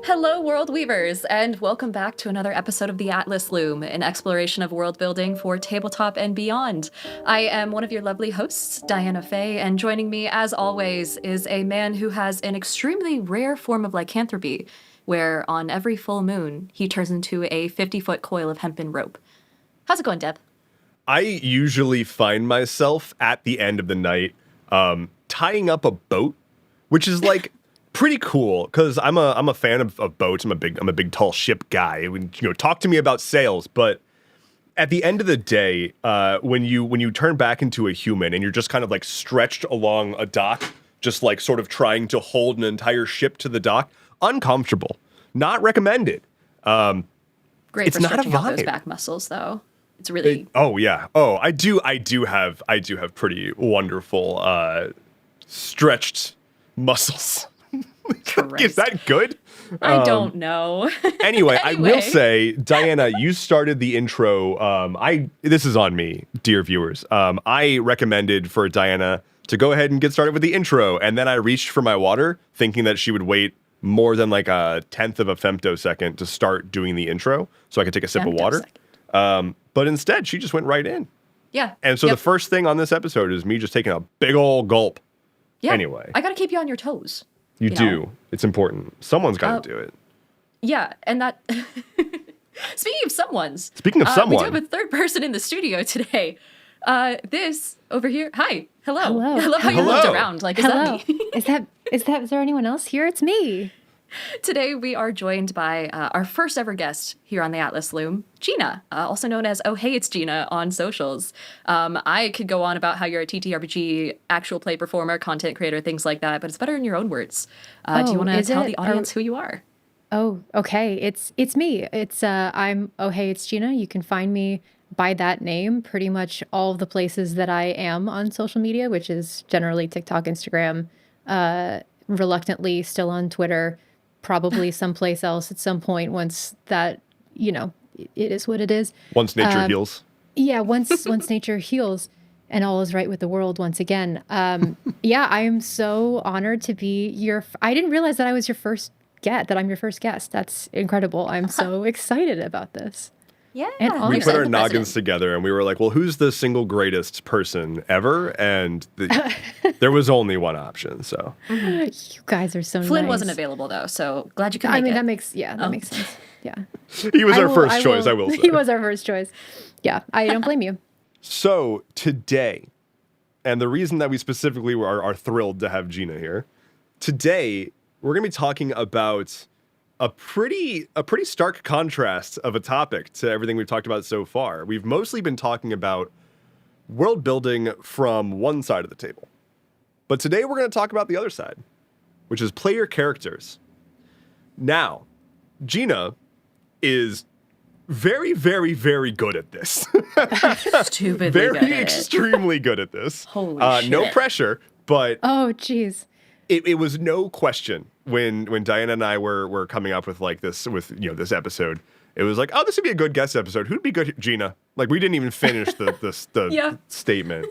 Hello, World Weavers, and welcome back to another episode of the Atlas Loom, an exploration of world building for tabletop and beyond. I am one of your lovely hosts, Diana Fay, and joining me, as always, is a man who has an extremely rare form of lycanthropy, where on every full moon, he turns into a 50-foot coil of hempen rope. How's it going, Deb? I usually find myself at the end of the night tying up a boat, which is like pretty cool because I'm a fan of boats. I'm a big tall ship guy. Talk to me about sails, but at the end of the day, when you turn back into a human and you're just kind of like stretched along a dock, just like sort of trying to hold an entire ship to the dock, uncomfortable, not recommended. Great It's for not a stretching out those vibe. back muscles, though. It's really Oh yeah. Oh, I do have pretty wonderful stretched muscles. Is that good? I don't know. Anyway, I Anyway. will say, Diana, you started the intro. This is on me, dear viewers. I recommended for Diana to go ahead and get started with the intro, and then I reached for my water, thinking that she would wait more than like a tenth of a femtosecond to start doing the intro, so I could take a sip of water. But instead, she just went right in. Yeah. And so Yep. the first thing on this episode is me just taking a big old gulp. Yeah. Anyway. I gotta keep you on your toes. You know? do. It's important. Someone's got to do it. Yeah, and that. Speaking of someone's. Speaking of we someone. do have a third person in the studio today. This over here. Hi. Hello. Hello. I love how you Hello. looked around. Like, is Hello. that me? Is there anyone else here? It's me. Today we are joined by our first ever guest here on the Atlas Loom, Gina, also known as Oh Hey It's Gina on socials. I could go on about how you're a TTRPG actual play performer, content creator, things like that, but it's better in your own words. Do you want to is tell it? the audience who you are? Oh, okay. It's me. I'm Oh Hey It's Gina. You can find me by that name pretty much all of the places that I am on social media, which is generally TikTok, Instagram, reluctantly still on Twitter, probably someplace else at some point once that, it is what it is. Once nature heals. Yeah, once nature heals and all is right with the world once again. Yeah, I am so honored to be I didn't realize that I was your first guest, that I'm your first guest. That's incredible. I'm so excited about this. Yeah. And We honored. put our the noggins president. together and we were like, well, who's the single greatest person ever? And there was only one option. So You guys are so Flynn nice. wasn't available though, so glad you could make I mean, it. that makes sense. Yeah. he was our first choice, I will say. He was our first choice. Yeah, I don't blame you. So today, and the reason that we specifically are thrilled to have Gina here, today we're going to be talking about a pretty stark contrast of a topic to everything we've talked about so far. We've mostly been talking about world building from one side of the table. But today we're going to talk about the other side, which is player characters. Now, Gina is very, very, very good at this. Stupidly Very good at it. extremely good at this. Holy No shit. pressure, but Oh, geez. it was no question when Diana and I were coming up with like this this episode. It was like, oh, this would be a good guest episode. Who'd be good? Gina. Like we didn't even finish the Yeah. statement.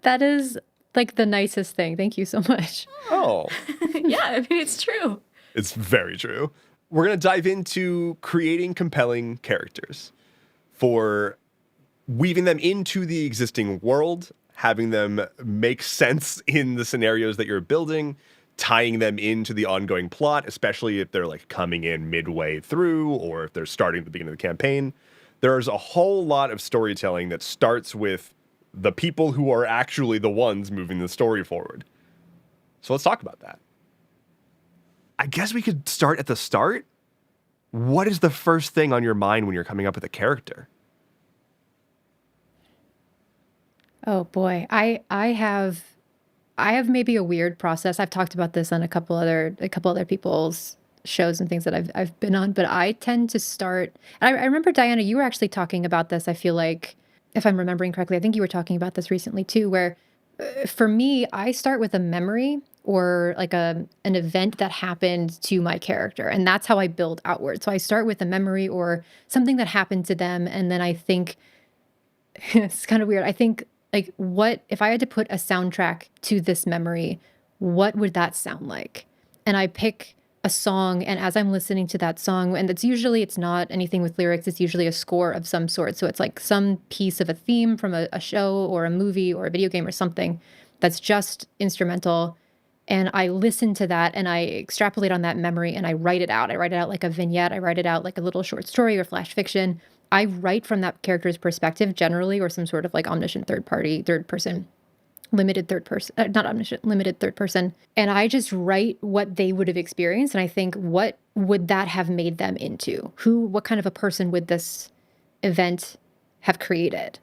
That is like the nicest thing. Thank you so much. Oh, Yeah, I mean, it's true. it's very true. We're gonna dive into creating compelling characters, for weaving them into the existing world, having them make sense in the scenarios that you're building, tying them into the ongoing plot, especially if they're like coming in midway through or if they're starting at the beginning of the campaign. There's a whole lot of storytelling that starts with the people who are actually the ones moving the story forward. So let's talk about that. I guess we could start at the start. What is the first thing on your mind when you're coming up with a character? Oh boy, I have maybe a weird process. I've talked about this on a couple other people's shows and things that I've been on, but I tend to start. And I remember Diana, you were actually talking about this. I feel like, if I'm remembering correctly, I think you were talking about this recently too. Where for me, I start with a memory or like an event that happened to my character, and that's how I build outward. So I start with a memory or something that happened to them, and then I think it's kind of weird. I think like, what if I had to put a soundtrack to this memory, what would that sound like? and I pick a song, and as I'm listening to that song, and it's not anything with lyrics, it's usually a score of some sort. So it's like some piece of a theme from a show or a movie or a video game or something that's just instrumental. And I listen to that and I extrapolate on that memory and I write it out. I write it out like a vignette. I write it out like a little short story or flash fiction. I write from that character's perspective generally, or some sort of like omniscient third person, limited third person, not omniscient, limited third person. And I just write what they would have experienced. And I think, what would that have made them into? What kind of a person would this event have created?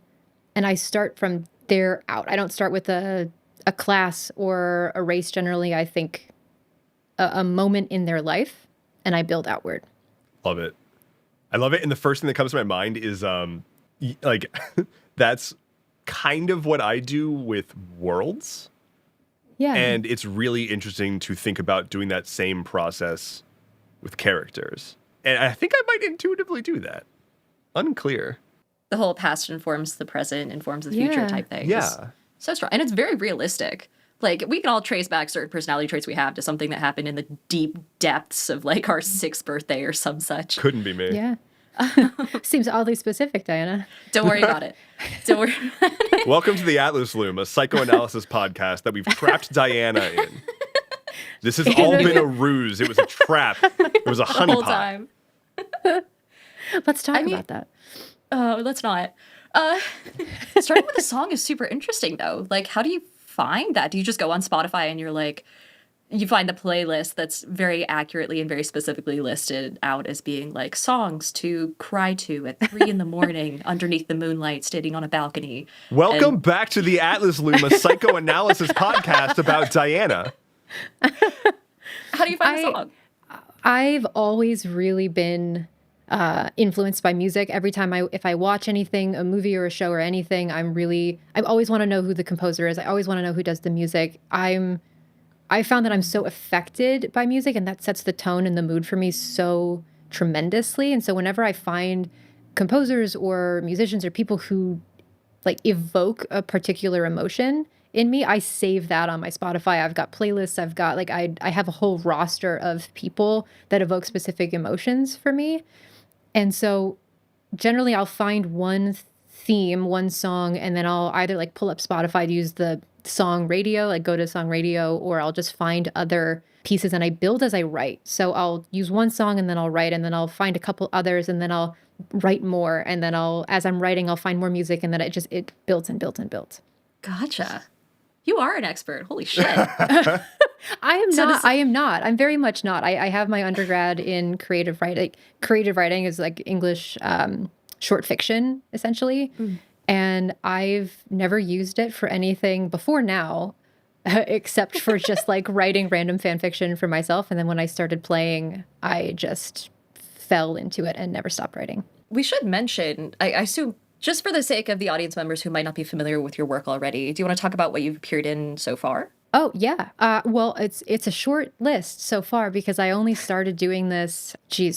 And I start from there out. I don't start with a class or a race generally. I think a moment in their life, and I build outward. Love it. I love it. And the first thing that comes to my mind is like that's kind of what I do with worlds. Yeah. And it's really interesting to think about doing that same process with characters. And I think I might intuitively do that. Unclear. The whole past informs the present, informs the future type thing. Yeah. So strong. And it's very realistic. Like, we can all trace back certain personality traits we have to something that happened in the deep depths of, like, our 6th birthday or some such. Couldn't be me. Yeah. Seems oddly specific, Diana. Don't worry about it. Don't worry about it. Welcome to the Atlas Loom, a psychoanalysis podcast that we've trapped Diana in. This has all been a ruse. It was a trap. It was a The whole honeypot. time. Let's talk about that. Let's not. Starting with a song is super interesting, though. Like, how do you find that? Do you just go on Spotify and you're like, you find the playlist that's very accurately and very specifically listed out as being like songs to cry to at 3 a.m. underneath the moonlight, standing on a balcony? Welcome back to the Atlas Loom, a psychoanalysis podcast about Diana. How do you find a song? I've always really been influenced by music. Every time if I watch anything, a movie or a show or anything, I always want to know who the composer is. I always want to know who does the music. I found that I'm so affected by music, and that sets the tone and the mood for me so tremendously. And so whenever I find composers or musicians or people who like evoke a particular emotion in me, I save that on my Spotify. I've got playlists. I've got I have a whole roster of people that evoke specific emotions for me. And so generally I'll find one theme, one song, and then I'll either like pull up Spotify to use the song radio, like go to song radio, or I'll just find other pieces and I build as I write. So I'll use one song and then I'll write, and then I'll find a couple others and then I'll write more. And then as I'm writing, I'll find more music, and then it builds and builds and builds. Gotcha. You are an expert. Holy shit. I am not. I'm very much not. I have my undergrad in creative writing. Creative writing is like English short fiction, essentially. And I've never used it for anything before now, except for just like writing random fan fiction for myself. And then when I started playing, I just fell into it and never stopped writing. We should mention, I assume, just for the sake of the audience members who might not be familiar with your work already, do you want to talk about what you've appeared in so far? Oh, yeah. Well, it's a short list so far because I only started doing this,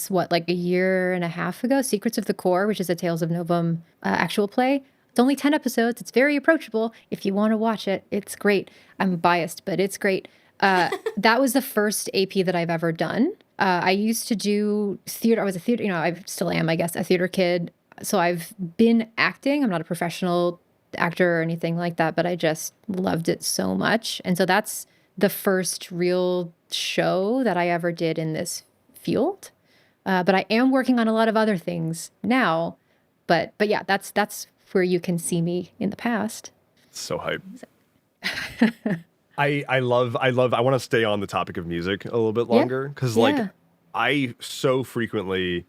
like a year and a half ago. Secrets of the Core, which is a Tales of Novum actual play. It's only 10 episodes. It's very approachable. If you want to watch it, it's great. I'm biased, but it's great. That was the first AP that I've ever done. I used to do theater. I was a theater, I still am, I guess, a theater kid. So I've been acting. I'm not a professional actor or anything like that, but I just loved it so much. And so that's the first real show that I ever did in this field. But I am working on a lot of other things now. But yeah, that's where you can see me in the past. So hype. I want to stay on the topic of music a little bit longer because I so frequently,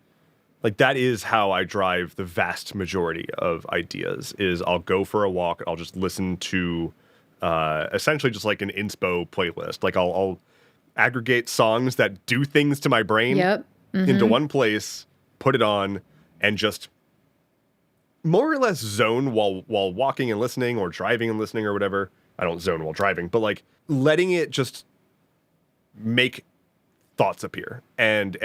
like, that is how I drive the vast majority of ideas. Is I'll go for a walk, I'll just listen to essentially just like an inspo playlist. Like I'll aggregate songs that do things to my brain into one place, put it on, and just more or less zone while walking and listening, or driving and listening, or whatever. I don't zone while driving, but like letting it just make thoughts appear and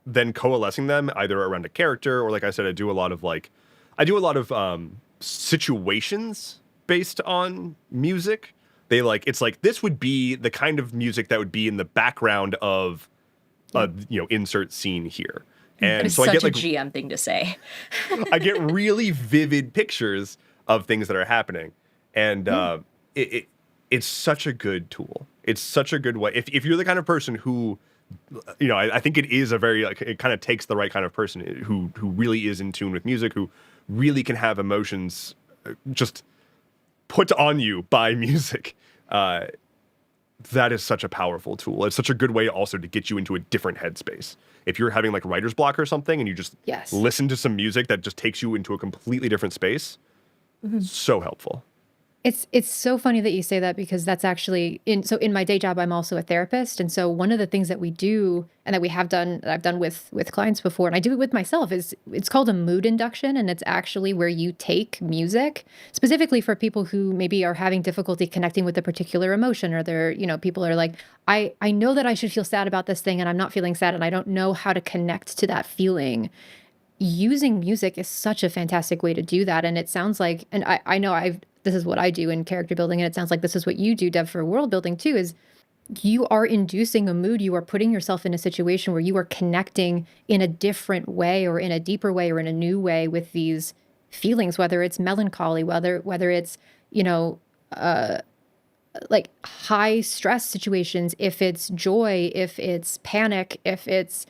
then coalescing them either around a character, or like I said, I do a lot of situations based on music it's like this would be the kind of music that would be in the background of a insert scene here. And It's so I such get a like GM thing to say. I get really vivid pictures of things that are happening, and it's such a good tool. It's such a good way. If you're the kind of person who, I think it is a very like it kind of takes the right kind of person who really is in tune with music, who really can have emotions just put on you by music. That is such a powerful tool. It's such a good way also to get you into a different headspace. If you're having like writer's block or something and you just listen to some music that just takes you into a completely different space, so helpful. It's so funny that you say that, because that's actually in my day job, I'm also a therapist. And so one of the things that we do and that I've done with clients before, and I do it with myself, is it's called a mood induction. And it's actually where you take music specifically for people who maybe are having difficulty connecting with a particular emotion, or they're, people are like, I know that I should feel sad about this thing and I'm not feeling sad and I don't know how to connect to that feeling. Using music is such a fantastic way to do that. And it sounds like, and I know this is what I do in character building, and it sounds like this is what you do, Deb, for world building too, is you are inducing a mood. You are putting yourself in a situation where you are connecting in a different way, or in a deeper way, or in a new way with these feelings, whether it's melancholy, whether it's, like high stress situations, if it's joy, if it's panic, if it's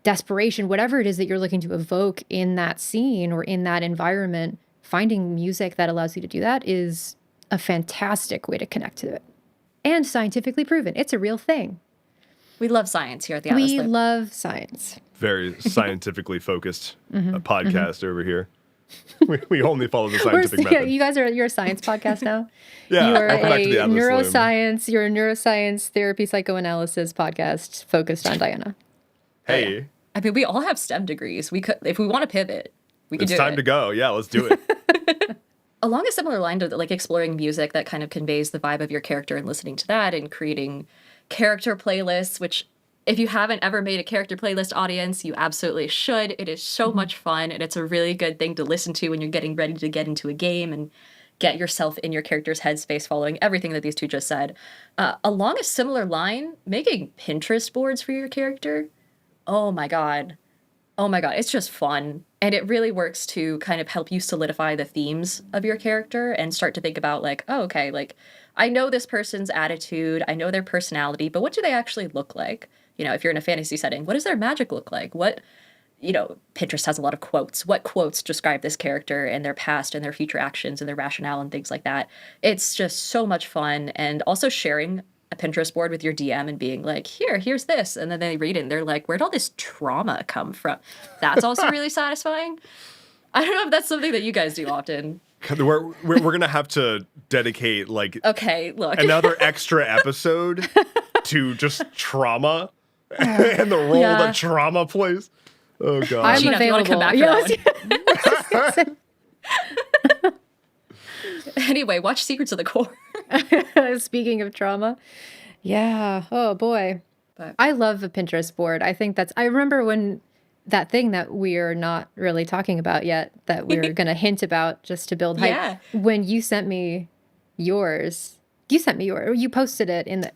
desperation, whatever it is that you're looking to evoke in that scene or in that environment. Finding music that allows you to do that is a fantastic way to connect to it. And scientifically proven. It's a real thing. We love science here at the Atlas Loom. We love science. Very scientifically focused podcast over here. We only follow the scientific method. You're a science podcast now. Yeah, you're welcome back to the Atlas Loom. You're a neuroscience therapy psychoanalysis podcast focused on Diana. Hey. I mean, we all have STEM degrees. We could, if we want to pivot, we could do it. It's time to go. Yeah, let's do it. Along a similar line to like exploring music that kind of conveys the vibe of your character and listening to that, and creating character playlists, which if you haven't ever made a character playlist, audience, you absolutely should. It is so much fun, and it's a really good thing to listen to when you're getting ready to get into a game and get yourself in your character's headspace following everything that these two just said. Along a similar line, making Pinterest boards for your character. Oh my God, it's just fun. And it really works to kind of help you solidify the themes of your character and start to think about like, oh, okay, like I know this person's attitude, I know their personality, but what do they actually look like? If you're in a fantasy setting, what does their magic look like? What, Pinterest has a lot of quotes. What quotes describe this character and their past and their future actions and their rationale and things like that? It's just so much fun. And also sharing a Pinterest board with your DM and being like, here's this. And then they read it and they're like, where'd all this trauma come from? That's also really satisfying. I don't know if that's something that you guys do often. We're going to have to dedicate like another extra episode to just trauma and the role that trauma plays. Oh, God. I'm Gina, available. If you want to come back around. Anyway, watch Secrets of the Core. Speaking of trauma. Yeah. Oh, boy. But I love a Pinterest board. I think I remember when that thing that we're not really talking about yet, that we're going to hint about just to build hype. Yeah. When you sent me yours, you posted it in the...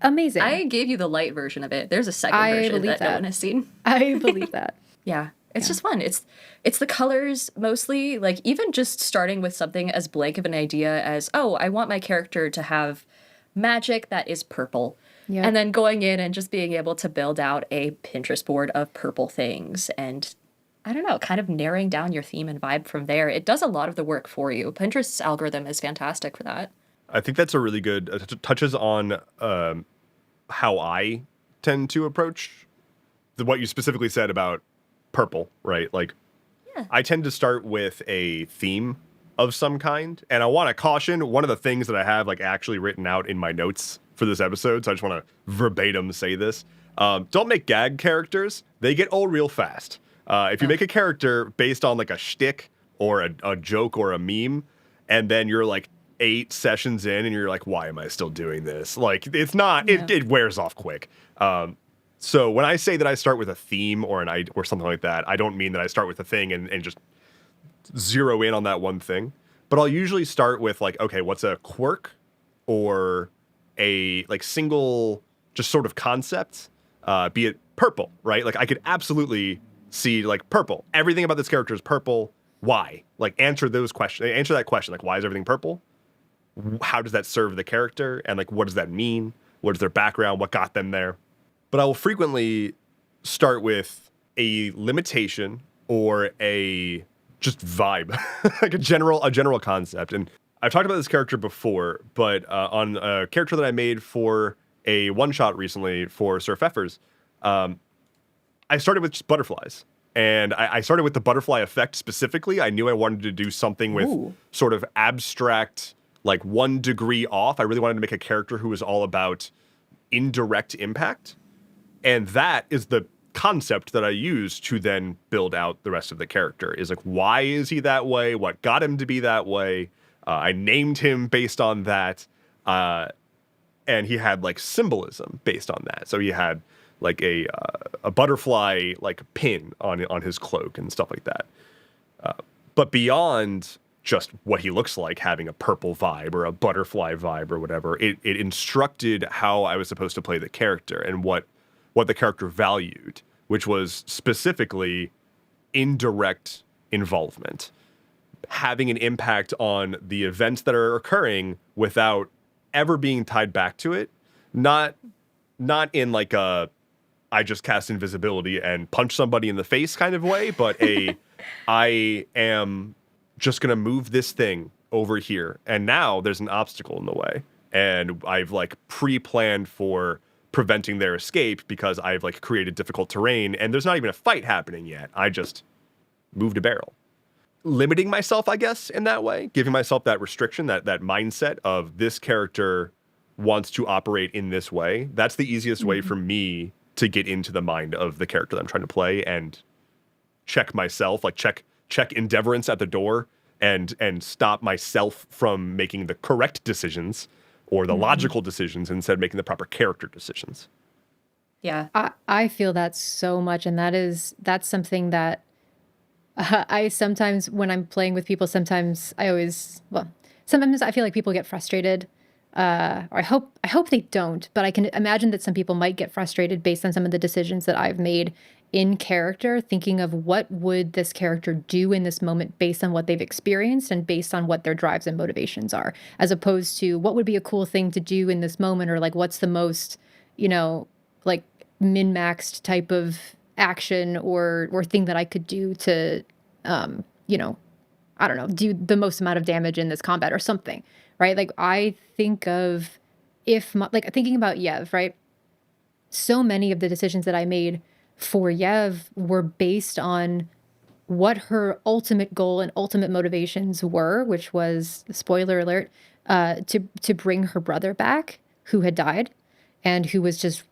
Amazing. I gave you the light version of it. There's a second version that no one has seen. I believe that. Yeah. It's just fun. It's the colors mostly, like even just starting with something as blank of an idea as, oh, I want my character to have magic that is purple. Yep. And then going in and just being able to build out a Pinterest board of purple things and, I don't know, kind of narrowing down your theme and vibe from there. It does a lot of the work for you. Pinterest's algorithm is fantastic for that. I think that's a really good, touches on how I tend to approach what you specifically said about purple, right? Like, I tend to start with a theme of some kind. And I want to caution one of the things that I have like actually written out in my notes for this episode. So I just want to verbatim say this. Don't make gag characters. They get old real fast. If you make a character based on like a shtick or a joke or a meme, and then you're like 8 sessions in and you're like, why am I still doing this? Like, it's not, it wears off quick. So when I say that I start with a theme or or something like that, I don't mean that I start with a thing and just zero in on that one thing. But I'll usually start with like, okay, what's a quirk or a like single just sort of concept, be it purple, right? Like I could absolutely see like purple. Everything about this character is purple. Why? Like answer that question. Like, why is everything purple? How does that serve the character? And like, what does that mean? What is their background? What got them there? But I will frequently start with a limitation or a just vibe, like a general concept. And I've talked about this character before, but on a character that I made for a one-shot recently for Sir Pfeffers, I started with just butterflies. And I started with the butterfly effect specifically. I knew I wanted to do something with sort of abstract, like 1 degree off. I really wanted to make a character who was all about indirect impact. And that is the concept that I use to then build out the rest of the character. Is like, why is he that way? What got him to be that way? I named him based on that. And he had like symbolism based on that. So he had like a butterfly like pin on his cloak and stuff like that. But beyond just what he looks like, having a purple vibe or a butterfly vibe or whatever, it instructed how I was supposed to play the character and what the character valued, which was specifically indirect involvement, having an impact on the events that are occurring without ever being tied back to it. Not in like a I just cast invisibility and punch somebody in the face kind of way, but I am just going to move this thing over here. And now there's an obstacle in the way. And I've like pre-planned for preventing their escape because I've like created difficult terrain and there's not even a fight happening yet. I just moved a barrel. Limiting myself, I guess, in that way, giving myself that restriction, that mindset of this character wants to operate in this way. That's the easiest way for me to get into the mind of the character that I'm trying to play and check myself, like check endeavorance at the door and stop myself from making the correct decisions or the logical decisions instead of making the proper character decisions. Yeah. I feel that so much. And that's something that I sometimes, when I'm playing with people, sometimes I feel like people get frustrated. Or I hope they don't, but I can imagine that some people might get frustrated based on some of the decisions that I've made in character, thinking of what would this character do in this moment based on what they've experienced and based on what their drives and motivations are, as opposed to what would be a cool thing to do in this moment, or like what's the most, like min-maxed type of action or thing that I could do to, I don't know, do the most amount of damage in this combat or something, right? Like I think of thinking about Yev, right? So many of the decisions that I made for Yev were based on what her ultimate goal and ultimate motivations were, which was, spoiler alert, to bring her brother back who had died and who was just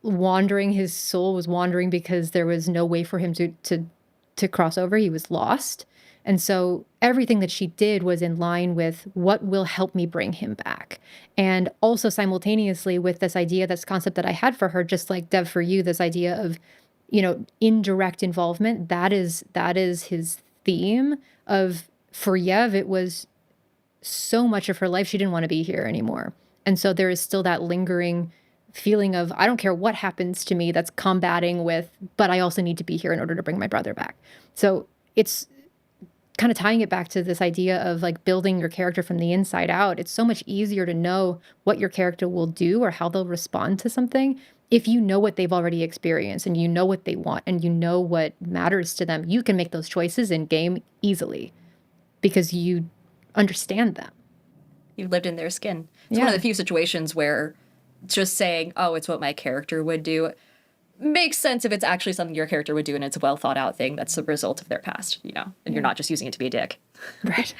wandering. His soul was wandering because there was no way for him to cross over. He was lost. And so everything that she did was in line with what will help me bring him back. And also simultaneously with this idea, this concept that I had for her, just like Dev for you, this idea of, indirect involvement, that is his theme of, for Yev, it was so much of her life she didn't want to be here anymore. And so there is still that lingering feeling of, I don't care what happens to me, that's combating with, but I also need to be here in order to bring my brother back. So it's kind of tying it back to this idea of like building your character from the inside out. It's so much easier to know what your character will do or how they'll respond to something if you know what they've already experienced and you know what they want and you know what matters to them. You can make those choices in game easily because you understand them. You've lived in their skin. It's one of the few situations where just saying, oh, it's what my character would do, makes sense if it's actually something your character would do and it's a well thought out thing that's the result of their past, and you're not just using it to be a dick. Right.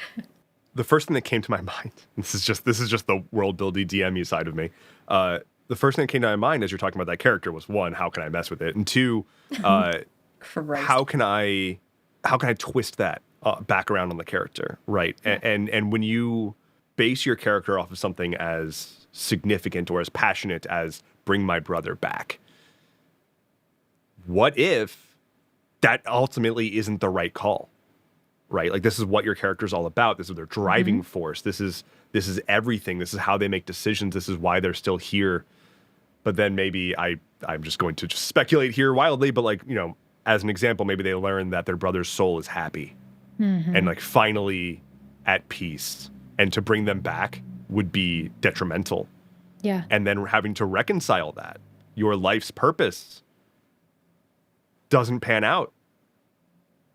The first thing that came to my mind, this is just the world building DM side of me. The first thing that came to my mind as you're talking about that character was, one, how can I mess with it? And two, how can I twist that back around on the character, right? And when you base your character off of something as significant or as passionate as bring my brother back, what if that ultimately isn't the right call, right? Like this is what your character's all about. This is their driving force. This is everything. This is how they make decisions. This is why they're still here. But then maybe I'm just going to just speculate here wildly, but like, you know, as an example, maybe they learn that their brother's soul is happy and like finally at peace, and to bring them back would be detrimental. Yeah. And then having to reconcile that. Your life's purpose doesn't pan out.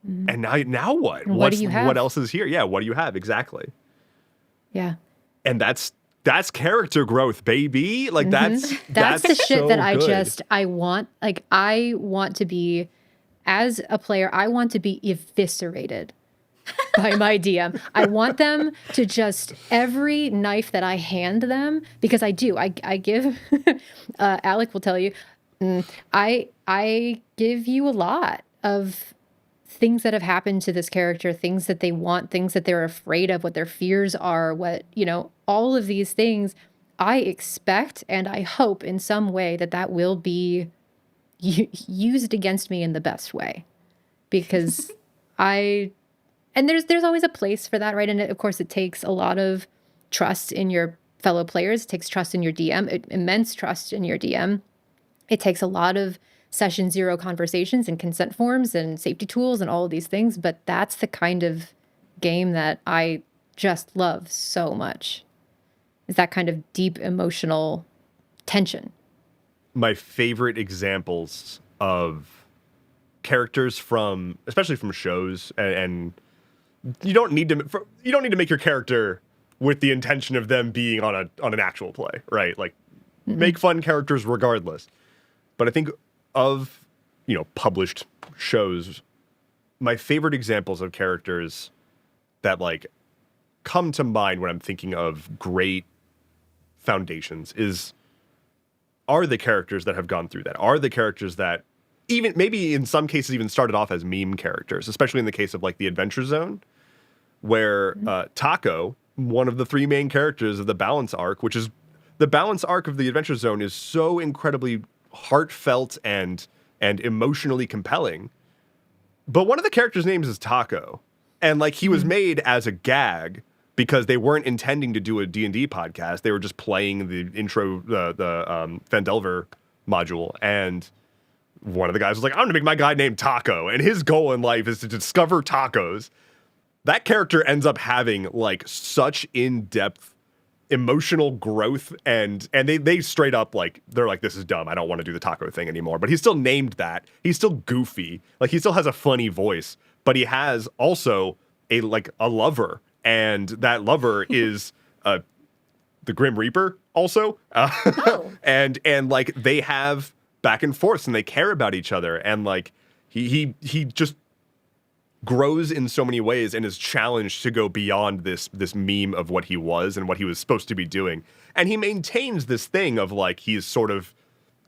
And now what? What do you have? What else is here? Yeah, what do you have? Exactly. Yeah. And that's character growth, baby. Like that's the shit so that good. I want to be, as a player, I want to be eviscerated by my DM. I want them to just, every knife that I hand them, because I do, I give, Alec will tell you, I give you a lot of things that have happened to this character, things that they want, things that they're afraid of, what their fears are, what, you know, all of these things. I expect and I hope in some way that will be used against me in the best way, because and there's always a place for that, right? And of course it takes a lot of trust in your fellow players. It takes trust in your DM, immense trust in your DM. It takes a lot of session zero conversations and consent forms and safety tools and all of these things. But that's the kind of game that I just love so much, is that kind of deep emotional tension. My favorite examples of characters from, especially from shows, and you don't need to make your character with the intention of them being on an actual play, right? Like make fun characters regardless. But I think of, you know, published shows, my favorite examples of characters that like come to mind when I'm thinking of great foundations are the characters that have gone through that, are the characters that even maybe in some cases even started off as meme characters, especially in the case of like the Adventure Zone, where Taco, one of the three main characters of the balance arc, which is the balance arc of the Adventure Zone, is so incredibly heartfelt and emotionally compelling. But one of the characters' names is Taco. And like he was made as a gag because they weren't intending to do a D&D podcast. They were just playing the intro, the Fandelver module. And one of the guys was like, I'm going to make my guy named Taco. And his goal in life is to discover tacos. That character ends up having like such in-depth emotional growth, and they straight up like, they're like, this is dumb, I don't want to do the taco thing anymore. But he's still named that. He's still goofy. Like he still has a funny voice, but he has also a lover, and that lover is the Grim Reaper also. And like they have back and forth and they care about each other, and like he just grows in so many ways and is challenged to go beyond this meme of what he was and what he was supposed to be doing. And he maintains this thing of like, he's sort of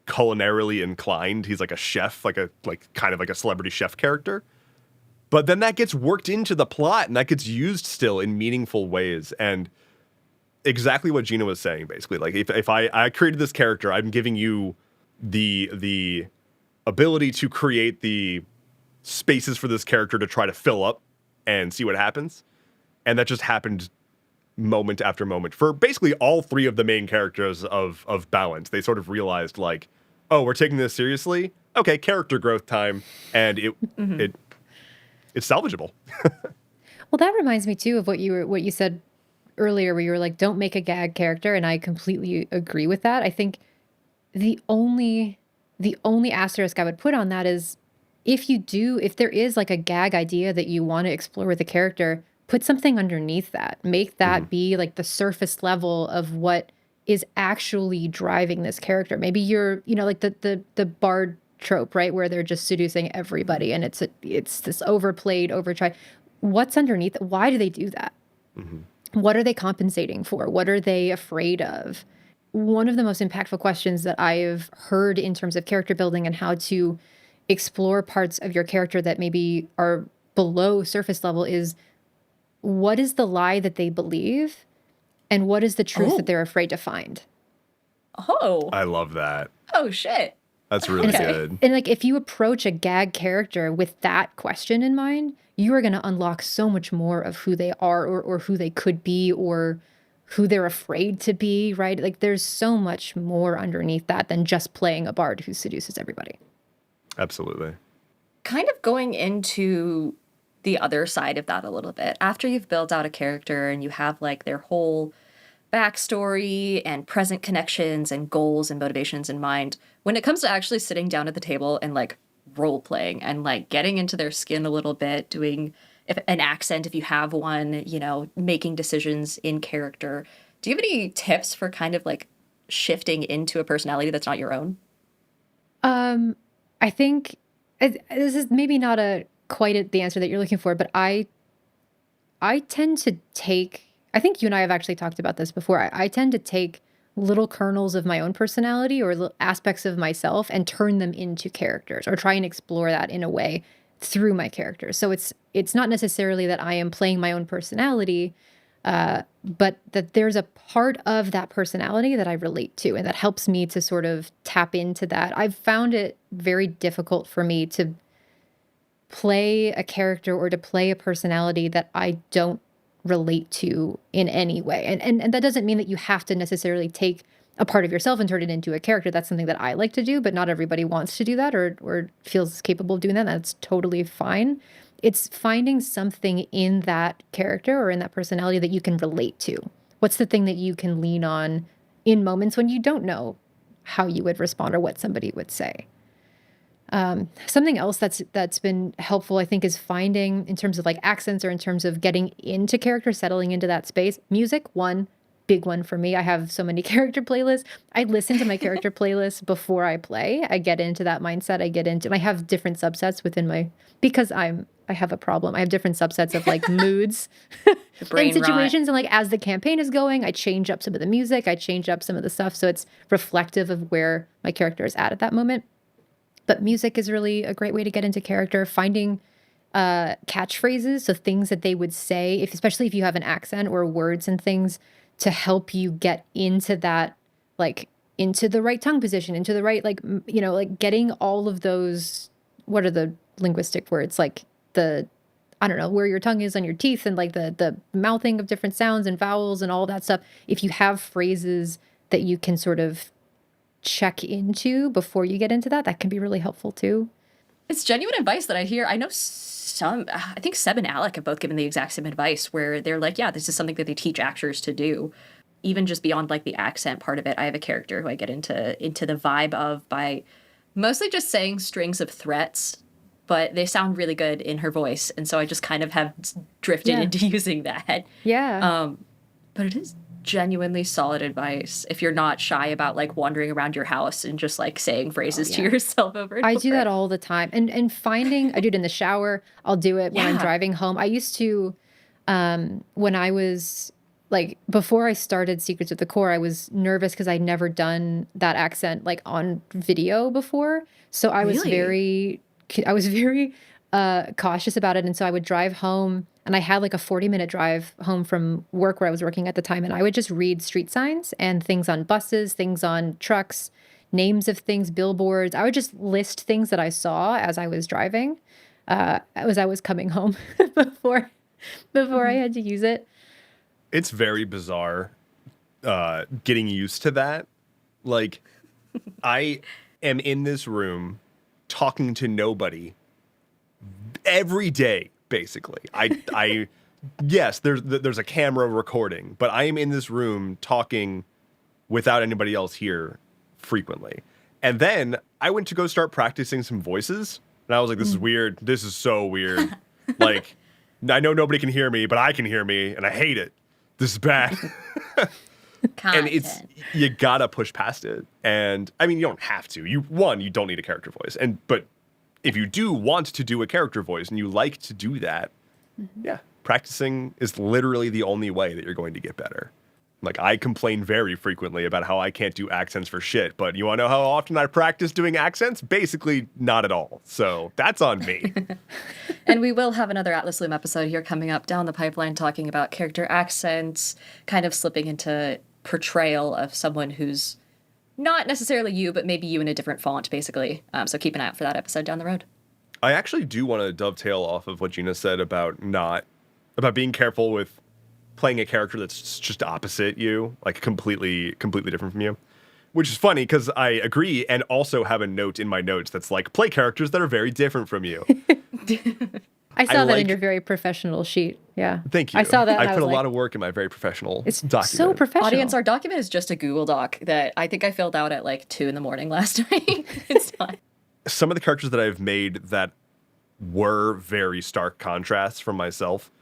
culinarily inclined. He's like a chef, like kind of like a celebrity chef character. But then that gets worked into the plot and that gets used still in meaningful ways. And exactly what Gina was saying, basically, like if I created this character, I'm giving you the ability to create the spaces for this character to try to fill up and see what happens. And that just happened moment after moment for basically all three of the main characters of Balance. They sort of realized like, oh, we're taking this seriously. Okay, character growth time, and it's salvageable. Well, that reminds me too of what you said earlier, where you were like, don't make a gag character, and I completely agree with that. I think the only asterisk I would put on that is, if there is like a gag idea that you want to explore with a character, put something underneath that. Make that be like the surface level of what is actually driving this character. Maybe you're, like the bard trope, right? Where they're just seducing everybody and it's this overplayed, overtried. What's underneath? Why do they do that? What are they compensating for? What are they afraid of? One of the most impactful questions that I've heard in terms of character building and how to explore parts of your character that maybe are below surface level is, what is the lie that they believe and what is the truth that they're afraid to find? Oh. I love that. Oh, shit. That's really good. And like, if you approach a gag character with that question in mind, you are going to unlock so much more of who they are, or who they could be, or who they're afraid to be, right? Like, there's so much more underneath that than just playing a bard who seduces everybody. Absolutely. Kind of going into the other side of that a little bit. After you've built out a character and you have like their whole backstory and present connections and goals and motivations in mind, when it comes to actually sitting down at the table and like role playing and like getting into their skin a little bit, doing an accent if you have one, you know, making decisions in character, do you have any tips for kind of like shifting into a personality that's not your own? I think this is maybe not quite the answer that you're looking for, but I tend to take, I think you and I have actually talked about this before. I tend to take little kernels of my own personality, or little aspects of myself, and turn them into characters, or try and explore that in a way through my characters. So it's not necessarily that I am playing my own personality, but that there's a part of that personality that I relate to, and that helps me to sort of tap into that. I've found it very difficult for me to play a character or to play a personality that I don't relate to in any way. And that doesn't mean that you have to necessarily take a part of yourself and turn it into a character. That's something that I like to do, but not everybody wants to do that, or feels capable of doing that. That's totally fine. It's finding something in that character or in that personality that you can relate to. What's the thing that you can lean on in moments when you don't know how you would respond or what somebody would say? Something else that's been helpful, I think, is finding, in terms of like accents, or in terms of getting into character, settling into that space. Music, one big one for me. I have so many character playlists. I listen to my character playlists before I play. I get into that mindset. I have different subsets within because I have a problem. I have different subsets of like moods and situations. And like, as the campaign is going, I change up some of the music. I change up some of the stuff. So it's reflective of where my character is at that moment. But music is really a great way to get into character. Finding catchphrases, so things that they would say, especially if you have an accent, or words and things to help you get into that, like into the right tongue position, into the right, like, like getting all of those, what are the linguistic words? Like I don't know, where your tongue is on your teeth, and like the mouthing of different sounds and vowels and all that stuff. If you have phrases that you can sort of check into before you get into that can be really helpful too. It's genuine advice that I hear. I know I think Seb and Alec have both given the exact same advice, where they're like, yeah, this is something that they teach actors to do. Even just beyond like the accent part of it, I have a character who I get into the vibe of by mostly just saying strings of threats, but they sound really good in her voice. And so I just kind of have drifted into using that. Yeah. But it is genuinely solid advice if you're not shy about like wandering around your house and just like saying phrases to yourself over and over. I do that all the time. And finding, I do it in the shower. I'll do it when I'm driving home. I used to, when I was like, before I started Secrets of the Core, I was nervous because I'd never done that accent like on video before. So I was very cautious about it. And so I would drive home, and I had like a 40-minute drive home from work where I was working at the time. And I would just read street signs and things on buses, things on trucks, names of things, billboards. I would just list things that I saw as I was driving, as I was coming home before I had to use it. It's very bizarre getting used to that. Like, I am in this room talking to nobody every day, basically. I yes, there's a camera recording, but I am in this room talking without anybody else here frequently. And then I went to go start practicing some voices, and I was like, this is weird. This is so weird. Like, I know nobody can hear me, but I can hear me, and I hate it. This is bad. And you gotta push past it. And I mean, you don't have to. You don't need a character voice. But if you do want to do a character voice and you like to do that, practicing is literally the only way that you're going to get better. Like, I complain very frequently about how I can't do accents for shit, but you want to know how often I practice doing accents? Basically, not at all. So that's on me. And we will have another Atlas Loom episode here coming up down the pipeline, talking about character accents, kind of slipping into portrayal of someone who's not necessarily you, but maybe you in a different font, basically. So keep an eye out for that episode down the road. I actually do want to dovetail off of what Gina said about being careful with playing a character that's just opposite you, like completely different from you. Which is funny because I agree and also have a note in my notes that's like, play characters that are very different from you. I saw that in your very professional sheet. Yeah. Thank you. I saw that. I put a lot of work in my very professional document. So professional. Audience, our document is just a Google Doc that I think I filled out at like 2 a.m. last night. It's not. Some of the characters that I've made that were very stark contrasts from myself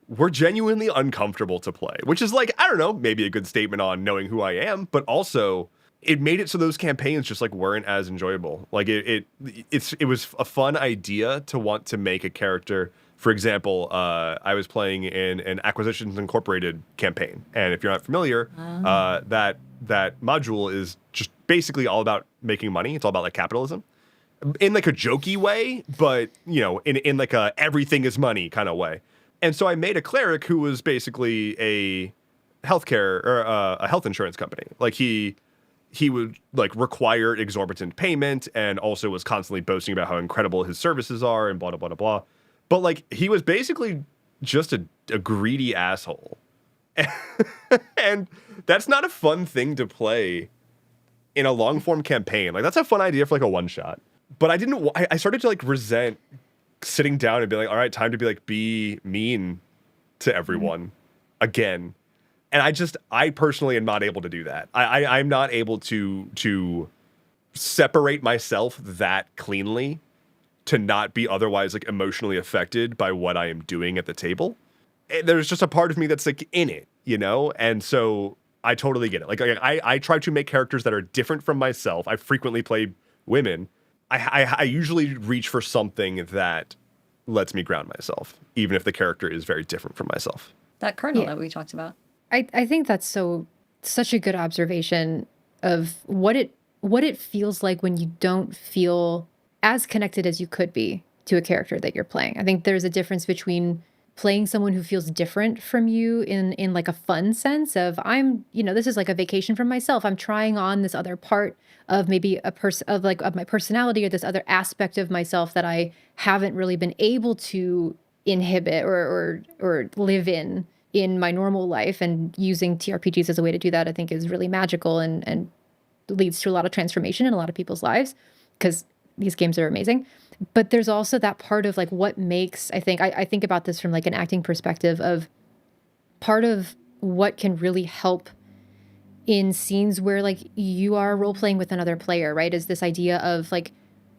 were genuinely uncomfortable to play, which is like, I don't know, maybe a good statement on knowing who I am, but also it made it so those campaigns just like weren't as enjoyable. Like it was a fun idea to want to make a character. For example, I was playing in an Acquisitions Incorporated campaign, and if you're not familiar, that module is just basically all about making money. It's all about like capitalism in like a jokey way, but you know, in like a everything is money kind of way. And so I made a cleric who was basically a healthcare or a health insurance company. Like he would like require exorbitant payment and also was constantly boasting about how incredible his services are and blah, blah, blah, blah. But like he was basically just a greedy asshole. And that's not a fun thing to play in a long form campaign. Like that's a fun idea for like a one shot. But I started to like resent sitting down and be like, all right, time to be mean to everyone again. And I personally am not able to do that. I'm not able to separate myself that cleanly to not be otherwise like emotionally affected by what I am doing at the table. And there's just a part of me that's like in it, you know? And so I totally get it. Like I try to make characters that are different from myself. I frequently play women. I usually reach for something that lets me ground myself, even if the character is very different from myself. That kernel that we talked about. I think that's such a good observation of what it feels like when you don't feel as connected as you could be to a character that you're playing. I think there's a difference between playing someone who feels different from you in like a fun sense of this is like a vacation from myself. I'm trying on this other part of maybe of my personality or this other aspect of myself that I haven't really been able to inhibit or live in my normal life, and using TRPGs as a way to do that, I think is really magical and leads to a lot of transformation in a lot of people's lives because these games are amazing. But there's also that part of like what makes, I think about this from like an acting perspective of part of what can really help in scenes where like you are role playing with another player, right? Is this idea of like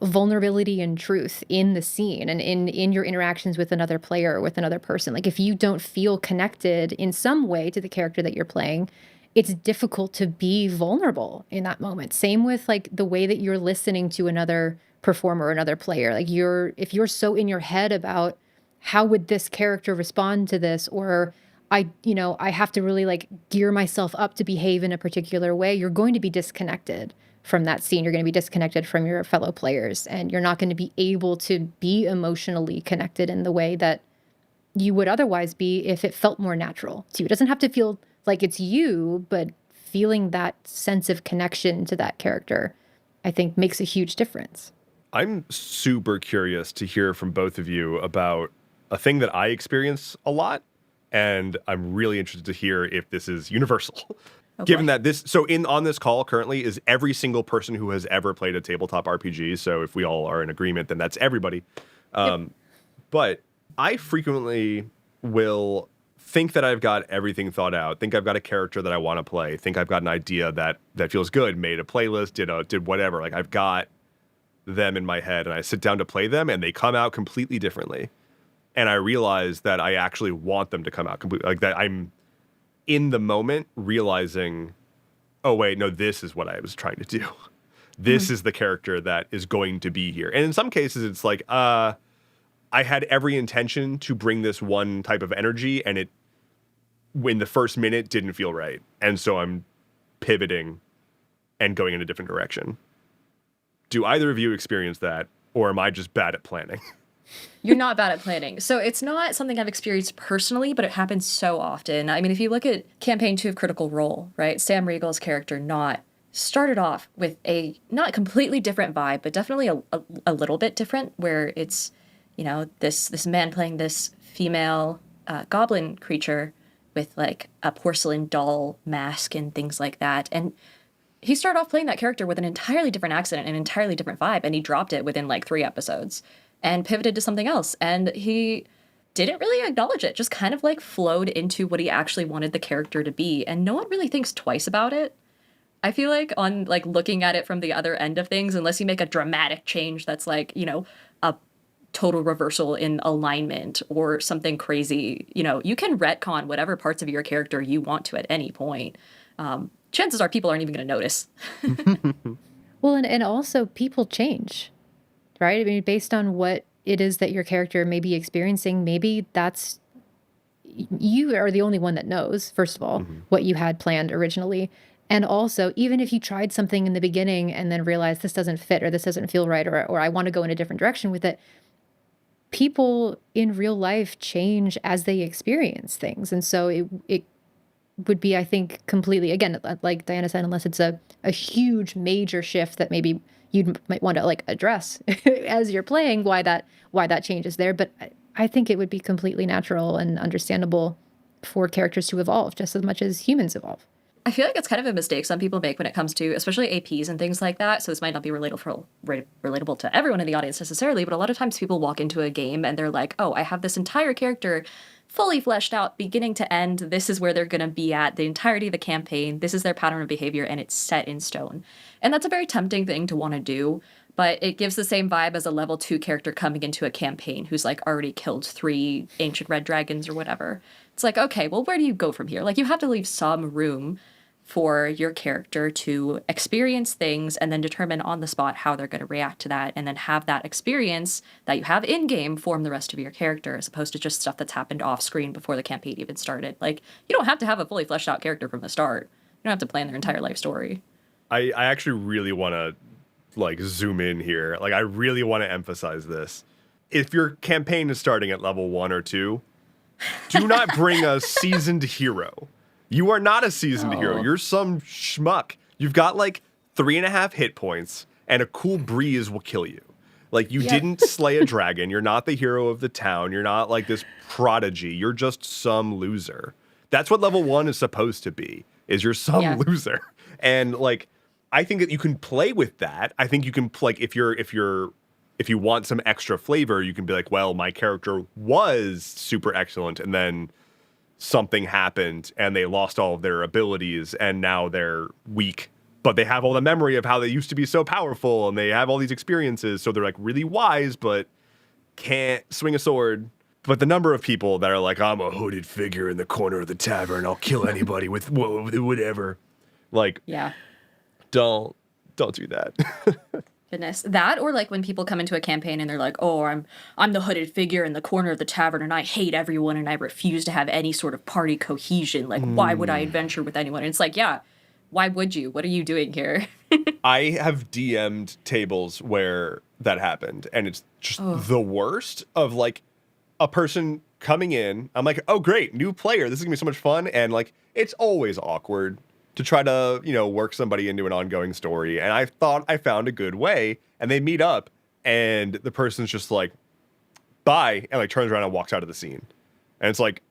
vulnerability and truth in the scene and in your interactions with another player or with another person. Like if you don't feel connected in some way to the character that you're playing, it's difficult to be vulnerable in that moment. Same with like the way that you're listening to another performer or another player. Like if you're so in your head about how would this character respond to this, or I have to really like gear myself up to behave in a particular way, you're going to be disconnected from that scene. You're going to be disconnected from your fellow players, and you're not going to be able to be emotionally connected in the way that you would otherwise be if it felt more natural to you. It doesn't have to feel like it's you, but feeling that sense of connection to that character, I think, makes a huge difference. I'm super curious to hear from both of you about a thing that I experience a lot, and I'm really interested to hear if this is universal. Okay. Given that on this call currently is every single person who has ever played a tabletop RPG. So if we all are in agreement, then that's everybody. Yep. But I frequently will think that I've got everything thought out, think I've got a character that I want to play, think I've got an idea that feels good, made a playlist, did whatever. Like I've got them in my head, and I sit down to play them, and they come out completely differently. And I realize that I actually want them to come out completely, like that I'm in the moment realizing, oh wait, no, this is what I was trying to do. This is the character that is going to be here. And in some cases it's like, I had every intention to bring this one type of energy, and it, in the first minute, didn't feel right. And so I'm pivoting and going in a different direction. Do either of you experience that, or am I just bad at planning? You're not bad at planning. So it's not something I've experienced personally, but it happens so often. I mean, if you look at campaign 2 of Critical Role, right? Sam Riegel's character, Not, started off with a not completely different vibe, but definitely a little bit different, where it's, you know, this man playing this female goblin creature with like a porcelain doll mask and things like that. And he started off playing that character with an entirely different accent and an entirely different vibe, and he dropped it within like 3 episodes and pivoted to something else. And he didn't really acknowledge it, just kind of like flowed into what he actually wanted the character to be. And no one really thinks twice about it. I feel like on like looking at it from the other end of things, unless you make a dramatic change that's like, you know, a total reversal in alignment or something crazy, you know, you can retcon whatever parts of your character you want to at any point. Chances are people aren't even going to notice. Well, and also people change, right? I mean, based on what it is that your character may be experiencing, maybe that's, you are the only one that knows, first of all, what you had planned originally. And also, even if you tried something in the beginning and then realized this doesn't fit or this doesn't feel right, or I want to go in a different direction with it, people in real life change as they experience things. And so it would be, I think, completely, again, like Diana said, unless it's a huge major shift that maybe you might want to like address as you're playing, why that change is there. But I think it would be completely natural and understandable for characters to evolve just as much as humans evolve. I feel like it's kind of a mistake some people make when it comes to, especially APs and things like that. So this might not be relatable to everyone in the audience necessarily, but a lot of times people walk into a game and they're like, oh, I have this entire character fully fleshed out, beginning to end. This is where they're going to be at the entirety of the campaign. This is their pattern of behavior, and it's set in stone. And that's a very tempting thing to want to do, but it gives the same vibe as a level 2 character coming into a campaign who's like already killed 3 ancient red dragons or whatever. It's like, okay, well, where do you go from here? Like, you have to leave some room for your character to experience things and then determine on the spot how they're going to react to that, and then have that experience that you have in game form the rest of your character, as opposed to just stuff that's happened off screen before the campaign even started. Like, you don't have to have a fully fleshed out character from the start. You don't have to plan their entire life story. I actually really want to like zoom in here. Like, I really want to emphasize this. If your campaign is starting at level 1 or 2, do not bring a seasoned hero. You are not a seasoned hero. You're some schmuck. You've got like 3.5 hit points, and a cool breeze will kill you. Like, you didn't slay a dragon. You're not the hero of the town. You're not like this prodigy. You're just some loser. That's what level 1 is supposed to be, is you're some loser. And like, I think that you can play with that. I think you can, like, if you want some extra flavor, you can be like, well, my character was super excellent, and then something happened and they lost all of their abilities and now they're weak, but they have all the memory of how they used to be so powerful, and they have all these experiences, so they're like really wise but can't swing a sword. But the number of people that are like, I'm a hooded figure in the corner of the tavern, I'll kill anybody with whatever. Like, don't do that. Goodness. That, or like when people come into a campaign and they're like, oh, I'm the hooded figure in the corner of the tavern, and I hate everyone, and I refuse to have any sort of party cohesion. Like, why would I adventure with anyone? And it's like, yeah, why would you? What are you doing here? I have DM'd tables where that happened, and it's just the worst of like a person coming in. I'm like, oh, great, new player. This is gonna be so much fun. And like, it's always awkward to try to, you know, work somebody into an ongoing story. And I thought I found a good way, and they meet up, and the person's just like, bye, and like turns around and walks out of the scene. And it's like,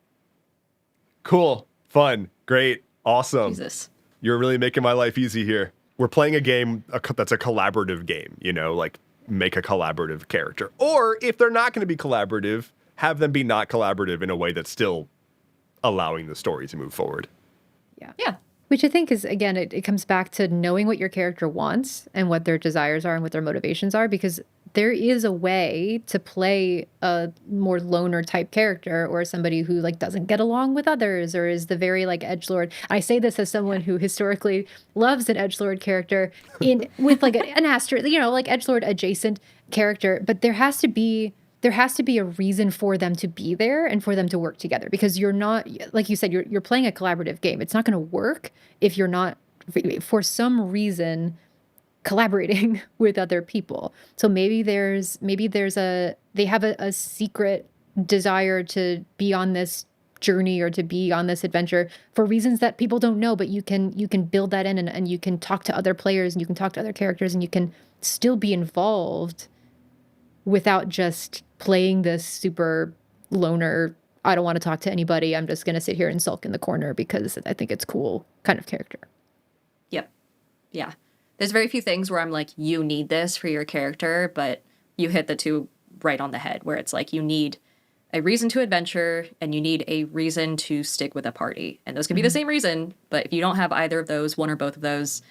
cool, fun, great, awesome. Jesus. You're really making my life easy here. We're playing a game that's a collaborative game, you know, like make a collaborative character. Or if they're not going to be collaborative, have them be not collaborative in a way that's still allowing the story to move forward. Yeah. Which I think is, again, it comes back to knowing what your character wants and what their desires are and what their motivations are, because there is a way to play a more loner type character, or somebody who like doesn't get along with others, or is the very like edgelord. I say this as someone who historically loves an edgelord character with like an asterisk, you know, like edgelord adjacent character, but there has to be a reason for them to be there and for them to work together, because you're not, like you said, you're playing a collaborative game. It's not going to work if you're not, for some reason, collaborating with other people. So maybe they have a secret desire to be on this journey or to be on this adventure for reasons that people don't know, but you can build that in, and you can talk to other players, and you can talk to other characters, and you can still be involved without just playing this super loner, I don't want to talk to anybody, I'm just going to sit here and sulk in the corner because I think it's cool kind of character. Yep. Yeah. There's very few things where I'm like, you need this for your character, but you hit the two right on the head, where it's like you need a reason to adventure and you need a reason to stick with a party. And those can be the same reason, but if you don't have either of those, one or both of those,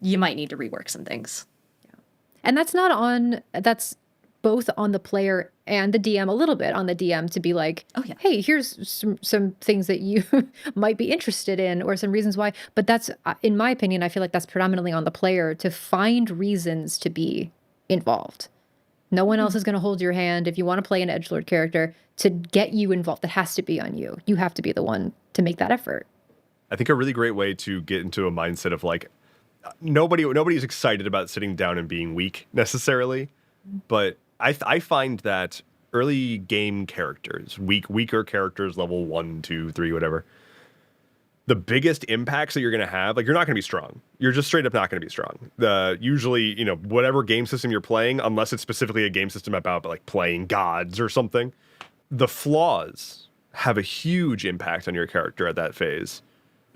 you might need to rework some things. And that's both on the player and the DM, a little bit on the DM, to be like, Oh, yeah. hey, here's some things that you might be interested in, or some reasons why. But that's, in my opinion, I feel like that's predominantly on the player to find reasons to be involved. No one else is going to hold your hand if you want to play an edgelord character to get you involved. That has to be on you. You have to be the one to make that effort. I think a really great way to get into a mindset of like, nobody's excited about sitting down and being weak necessarily, but I find that early game characters, weaker characters, level 1, 2, 3, whatever, the biggest impacts that you're going to have, like, you're not going to be strong. You're just straight up not going to be strong. Usually, whatever game system you're playing, unless it's specifically a game system about like playing gods or something, the flaws have a huge impact on your character at that phase.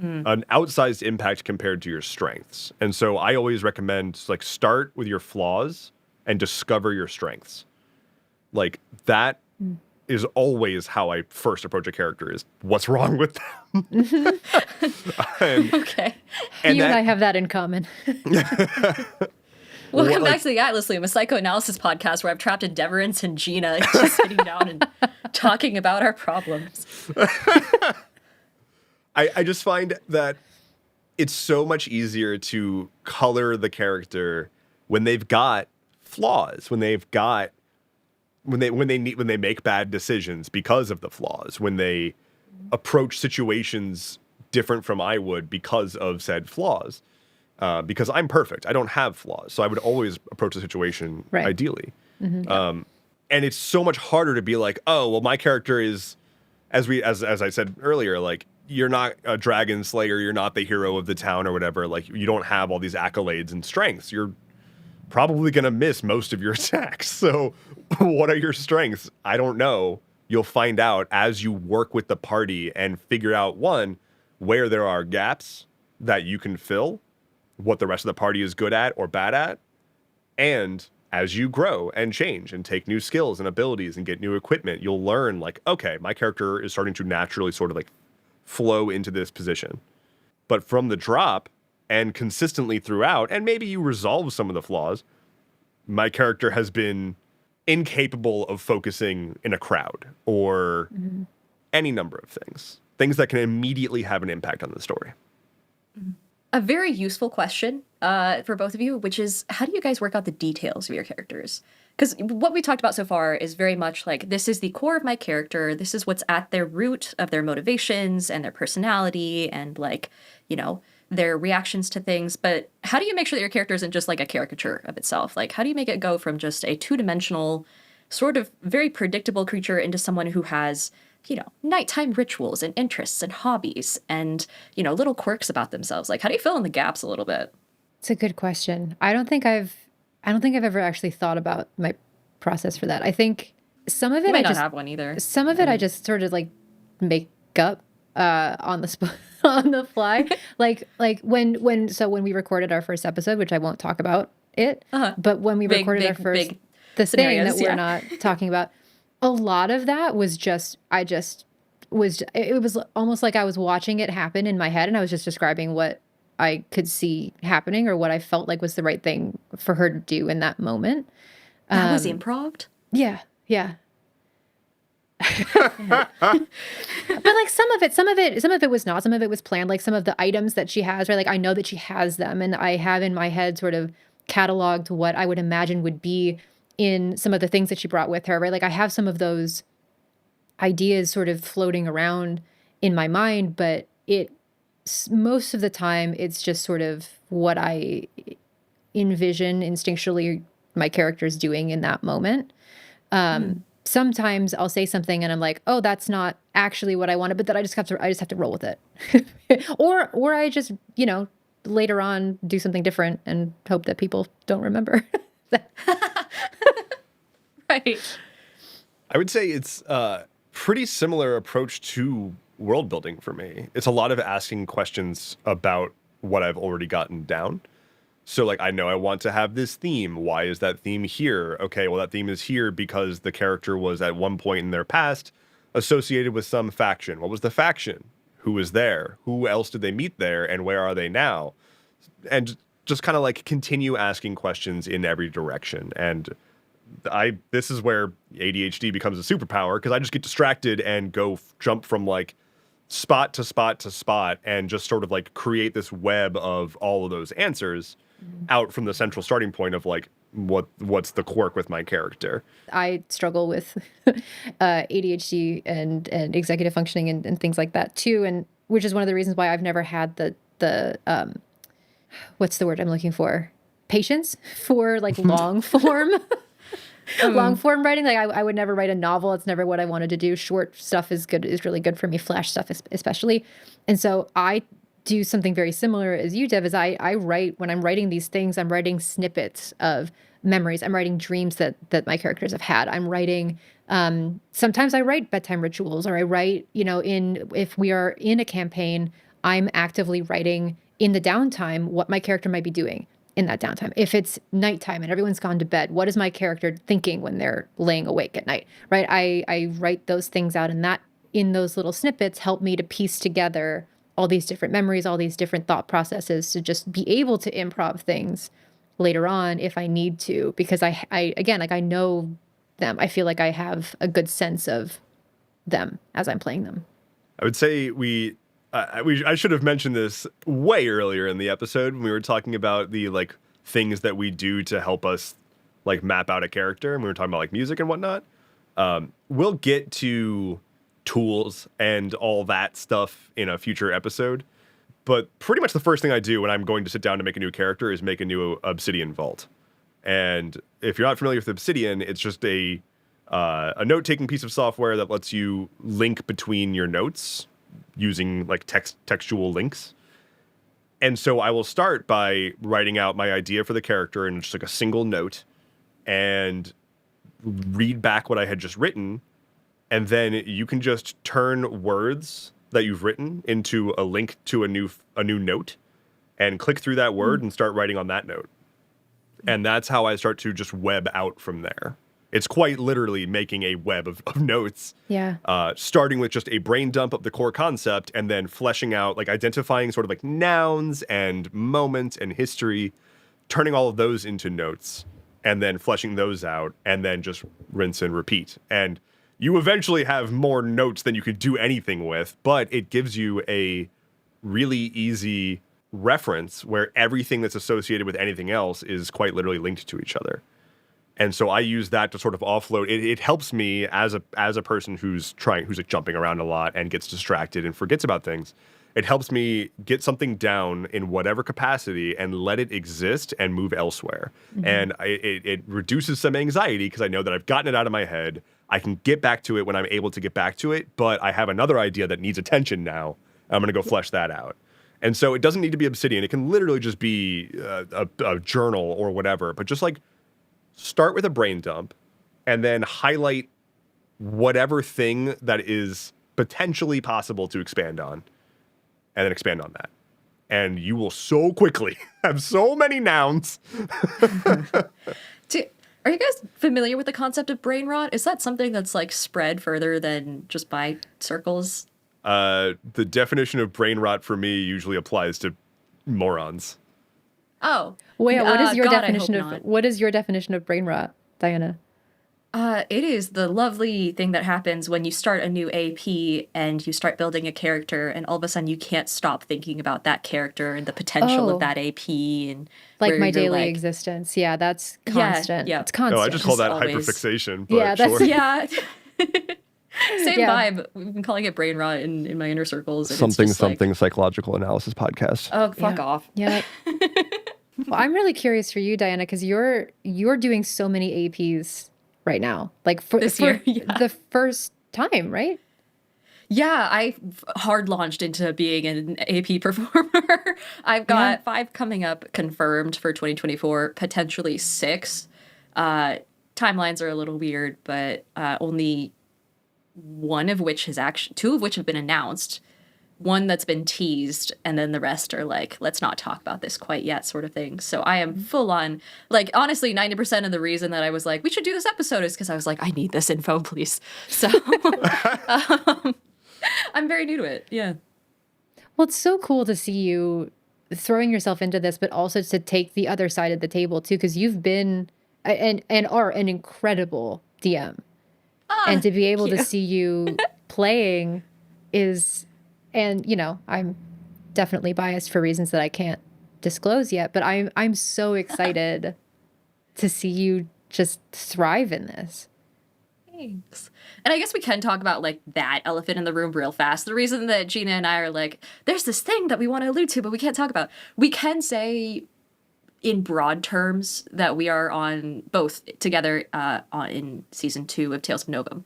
An outsized impact compared to your strengths. And so I always recommend, like, start with your flaws and discover your strengths. Like, that is always how I first approach a character, is what's wrong with them. Okay. And I have that in common. Welcome back to the Atlas Loom, a psychoanalysis podcast where I've trapped Endeavorance and Gina just sitting down and talking about our problems. I just find that it's so much easier to color the character when they've got flaws, when they make bad decisions because of the flaws, when they approach situations different from I would because of said flaws. Because I'm perfect, I don't have flaws, so I would always approach the situation ideally. And it's so much harder to be like, oh, well, my character is, as I said earlier, like, you're not a dragon slayer, you're not the hero of the town or whatever, like, you don't have all these accolades and strengths, you're probably going to miss most of your attacks. So what are your strengths? I don't know. You'll find out as you work with the party and figure out, one, where there are gaps that you can fill, what the rest of the party is good at or bad at, and as you grow and change and take new skills and abilities and get new equipment, you'll learn, like, okay, my character is starting to naturally sort of like flow into this position. But from the drop and consistently throughout, and maybe you resolve some of the flaws, my character has been incapable of focusing in a crowd or any number of things that can immediately have an impact on the story. A very useful question for both of you, which is, how do you guys work out the details of your characters? Because what we talked about so far is very much like, this is the core of my character. This is what's at their root of their motivations and their personality and, like, their reactions to things. But how do you make sure that your character isn't just like a caricature of itself? Like, how do you make it go from just a two-dimensional, sort of very predictable creature into someone who has, nighttime rituals and interests and hobbies and, little quirks about themselves? Like, how do you fill in the gaps a little bit? It's a good question. I don't think I've ever actually thought about my process for that. I think some of it I don't have one either. Some of it I just sort of like make up on the on the fly. like when we recorded our first episode, which I won't talk about it, but when we recorded our first the thing that we're not talking about, a lot of that was it was almost like I was watching it happen in my head, and I was just describing what I could see happening or what I felt like was the right thing for her to do in that moment. That was improv? Yeah. But like some of it was not. Some of it was planned. Like some of the items that she has, right? Like I know that she has them, and I have in my head sort of cataloged what I would imagine would be in some of the things that she brought with her, right? Like I have some of those ideas sort of floating around in my mind, but most of the time it's just sort of what I envision instinctually my character's doing in that moment. sometimes I'll say something and I'm like, oh, that's not actually what I wanted, but then I just have to roll with it. Or I just, later on do something different and hope that people don't remember. Right. I would say it's a pretty similar approach to world building for me. It's a lot of asking questions about what I've already gotten down. So like, I know I want to have this theme. Why is that theme here? Okay, well, that theme is here because the character was at one point in their past associated with some faction. What was the faction? Who was there? Who else did they meet there? And where are they now? And just kind of like continue asking questions in every direction. And this is where ADHD becomes a superpower, because I just get distracted and jump from like spot to spot to spot and just sort of like create this web of all of those answers out from the central starting point of like what's the quirk with my character. I struggle with ADHD and executive functioning and things like that too, and which is one of the reasons why I've never had the what's the word I'm looking for? Patience for like long form. Long form writing. Like I would never write a novel. It's never what I wanted to do. Short stuff is really good for me. Flash stuff especially. And so I do something very similar as you, Dev, is I write, when I'm writing these things, I'm writing snippets of memories. I'm writing dreams that my characters have had. I'm writing, sometimes I write bedtime rituals, or I write, if we are in a campaign, I'm actively writing in the downtime what my character might be doing in that downtime. If it's nighttime and everyone's gone to bed, what is my character thinking when they're laying awake at night, right? I write those things out, and that in those little snippets help me to piece together all these different memories, all these different thought processes, to just be able to improv things later on if I need to, because I again, like I know them. I feel like I have a good sense of them as I'm playing them. I would say I should have mentioned this way earlier in the episode when we were talking about the like things that we do to help us like map out a character, and we were talking about like music and whatnot. We'll get to tools and all that stuff in a future episode, but pretty much the first thing I do when I'm going to sit down to make a new character is make a new Obsidian vault. And if you're not familiar with Obsidian, it's just a note-taking piece of software that lets you link between your notes using like textual links. And so I will start by writing out my idea for the character in just like a single note and read back what I had just written. And then you can just turn words that you've written into a link to a new note and click through that word and start writing on that note. And that's how I start to just web out from there. It's quite literally making a web of notes. Yeah. Starting with just a brain dump of the core concept and then fleshing out, like identifying sort of like nouns and moments and history, turning all of those into notes and then fleshing those out and then just rinse and repeat. And you eventually have more notes than you could do anything with, but it gives you a really easy reference where everything that's associated with anything else is quite literally linked to each other. And so I use that to sort of offload. It helps me as a person who's like jumping around a lot and gets distracted and forgets about things. It helps me get something down in whatever capacity and let it exist and move elsewhere. Mm-hmm. And it reduces some anxiety because I know that I've gotten it out of my head. I can get back to it when I'm able to get back to it, but I have another idea that needs attention now. I'm going to go flesh that out. And so it doesn't need to be Obsidian. It can literally just be a journal or whatever, but just like start with a brain dump and then highlight whatever thing that is potentially possible to expand on and then expand on that. And you will so quickly have so many nouns. Are you guys familiar with the concept of brain rot? Is that something that's like spread further than just by circles? The definition of brain rot for me usually applies to morons. Oh. Wait, what is your God, definition what is your definition of brain rot, Diana? It is the lovely thing that happens when you start a new AP and you start building a character, and all of a sudden you can't stop thinking about that character and the potential of that AP, and like my daily existence. Yeah, that's constant. Yeah. It's constant. No, I just call that hyperfixation. But yeah, that's sure. Yeah. Same vibe. We've been calling it brain rot in my inner circles. And something like, psychological analysis podcast. Oh, fuck off. Yeah. Well, I'm really curious for you, Diana, because you're doing so many APs right now, like for This year, yeah. the first time, right? Yeah, I hard launched into being an AP performer. I've got 5 coming up confirmed for 2024, potentially 6. Timelines are a little weird, but only one of which has actually, 2 of which have been announced, one that's been teased, and then the rest are like, let's not talk about this quite yet, sort of thing. So I am full on, like, honestly, 90% of the reason that I was like, we should do this episode is because I was like, I need this info, please. So I'm very new to it. Yeah. Well, it's so cool to see you throwing yourself into this, but also to take the other side of the table too, because you've been and are an incredible DM. And to be able to see you playing is, and you know, I'm definitely biased for reasons that I can't disclose yet, but I'm so excited to see you just thrive in this. Thanks. And I guess we can talk about like that elephant in the room real fast. The reason that Gina and I are like, there's this thing that we want to allude to, but we can't talk about. We can say in broad terms that we are on both together in season 2 of Tales of Novum.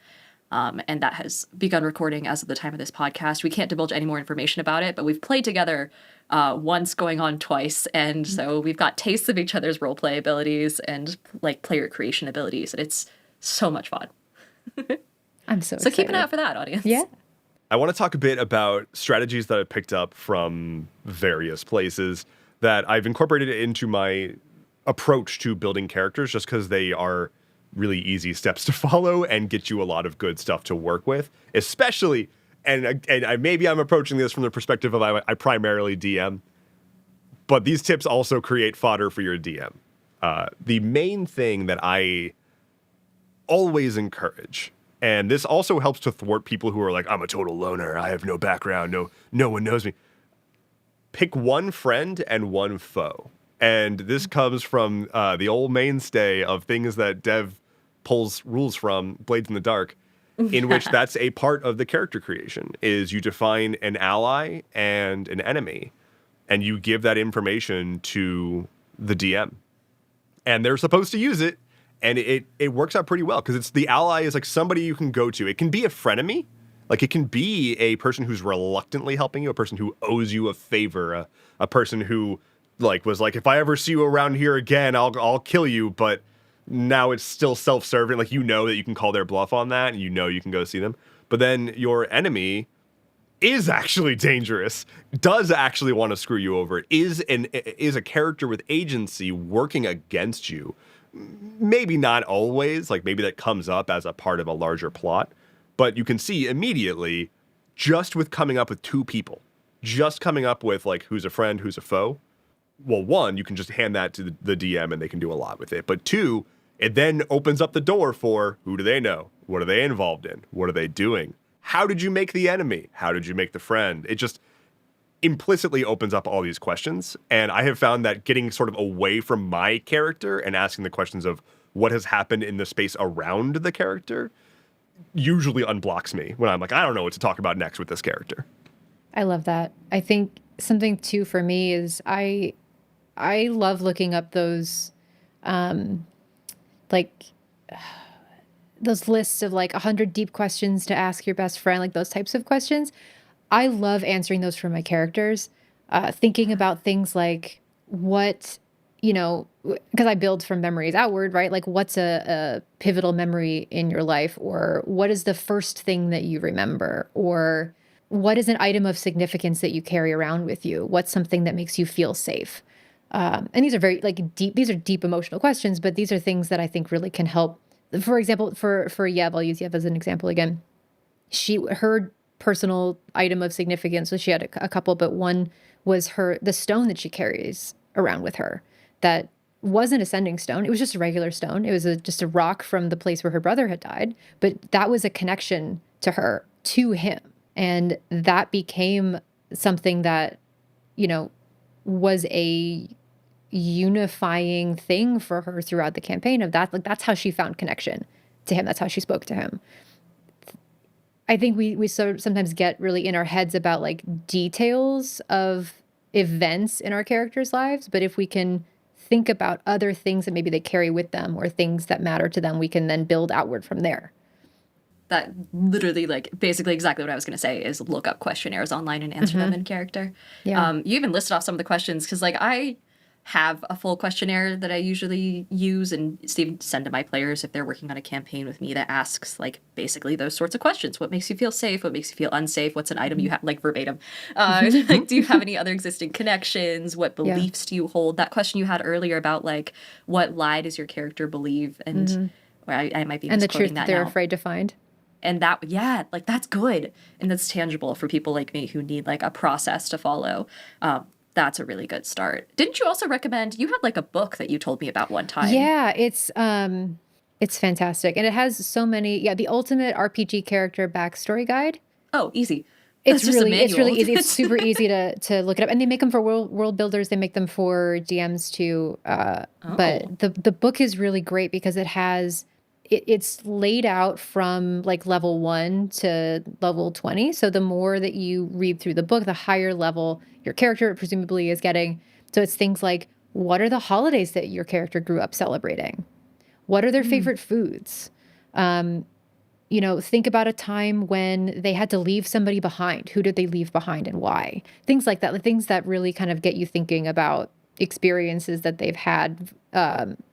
And that has begun recording as of the time of this podcast. We can't divulge any more information about it, but we've played together once, going on twice. And so we've got tastes of each other's roleplay abilities and like player creation abilities. And it's so much fun. I'm so excited. Keep an eye out for that, audience. Yeah. I want to talk a bit about strategies that I picked up from various places that I've incorporated into my approach to building characters just because they are really easy steps to follow and get you a lot of good stuff to work with, especially, and maybe I'm approaching this from the perspective of I primarily DM, but these tips also create fodder for your DM. The main thing that I always encourage, and this also helps to thwart people who are like, I'm a total loner, I have no background, no one knows me. Pick one friend and one foe. And this comes from the old mainstay of things that Dev pulls rules from, Blades in the Dark, in which that's a part of the character creation, is you define an ally and an enemy, and you give that information to the DM. And they're supposed to use it, and it works out pretty well, because it's the ally is like somebody you can go to. It can be a frenemy. Like, it can be a person who's reluctantly helping you, a person who owes you a favor, a person who, like, was like, if I ever see you around here again, I'll kill you, but now it's still self-serving. Like, you know that you can call their bluff on that, and you know you can go see them. But then your enemy is actually dangerous, does actually want to screw you over, is a character with agency working against you. Maybe not always, like maybe that comes up as a part of a larger plot. But you can see immediately, just with coming up with 2 people, just coming up with like who's a friend, who's a foe. Well, 1, you can just hand that to the DM and they can do a lot with it. But 2, it then opens up the door for who do they know? What are they involved in? What are they doing? How did you make the enemy? How did you make the friend? It just implicitly opens up all these questions. And I have found that getting sort of away from my character and asking the questions of what has happened in the space around the character usually unblocks me when I'm like, I don't know what to talk about next with this character. I love that. I think something too for me is I love looking up those like those lists of like 100 deep questions to ask your best friend, like those types of questions. I love answering those for my characters, thinking about things like what, you know, because I build from memories outward, right? Like what's a pivotal memory in your life, or what is the first thing that you remember, or what is an item of significance that you carry around with you? What's something that makes you feel safe? And these are very like deep, these are deep emotional questions, but these are things that I think really can help. For example, for Yev, I'll use Yev as an example again. Her personal item of significance, so she had a couple, but one was the stone that she carries around with her that wasn't a sending stone. It was just a regular stone. It was just a rock from the place where her brother had died, but that was a connection to her, to him. And that became something that, you know, was a unifying thing for her throughout the campaign of that. Like, that's how she found connection to him. That's how she spoke to him. I think we sort of sometimes get really in our heads about like details of events in our characters' lives, but if we can think about other things that maybe they carry with them or things that matter to them, we can then build outward from there. That literally, like, basically exactly what I was going to say is look up questionnaires online and answer them in character. Yeah. You even listed off some of the questions because, like, I have a full questionnaire that I usually use and send to my players if they're working on a campaign with me that asks, like, basically those sorts of questions. What makes you feel safe? What makes you feel unsafe? What's an item you have, like, verbatim? Like, do you have any other existing connections? What beliefs do you hold? That question you had earlier about, like, what lie does your character believe? And or I might be And the misquoting truth that they're now. afraid to find. And that, yeah, like, that's good. And that's tangible for people like me who need, like, a process to follow. That's a really good start. Didn't you also recommend, you had, like, a book that you told me about one time? Yeah, it's fantastic. And it has so many, the ultimate RPG character backstory guide. Oh, easy. It's That's just a really manual. easy. It's super easy to look it up. And they make them for world builders. They make them for DMs too. But the book is really great because it's laid out from like level 1 to level 20. So the more that you read through the book, the higher level your character presumably is getting. So it's things like, what are the holidays that your character grew up celebrating? What are their favorite foods? Think about a time when they had to leave somebody behind. Who did they leave behind and why? Things like that. The things that really kind of get you thinking about experiences that they've had,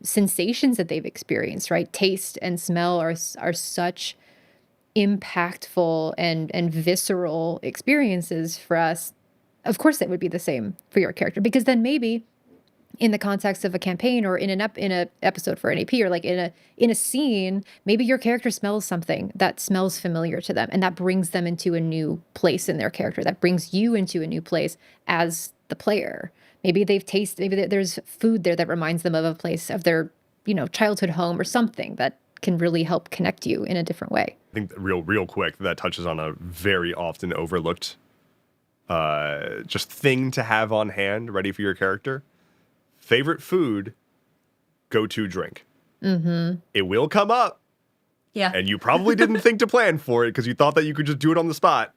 sensations that they've experienced, right? Taste and smell are such impactful and visceral experiences for us. Of course, that would be the same for your character, because then maybe in the context of a campaign or in an episode for an AP or like in a scene, maybe your character smells something that smells familiar to them, and that brings them into a new place in their character. That brings you into a new place as the player. Maybe there's food there that reminds them of a place of their, childhood home or something that can really help connect you in a different way. I think real quick, that touches on a very often overlooked just thing to have on hand ready for your character. Favorite food, go-to drink. It will come up. Yeah. And you probably didn't think to plan for it because you thought that you could just do it on the spot.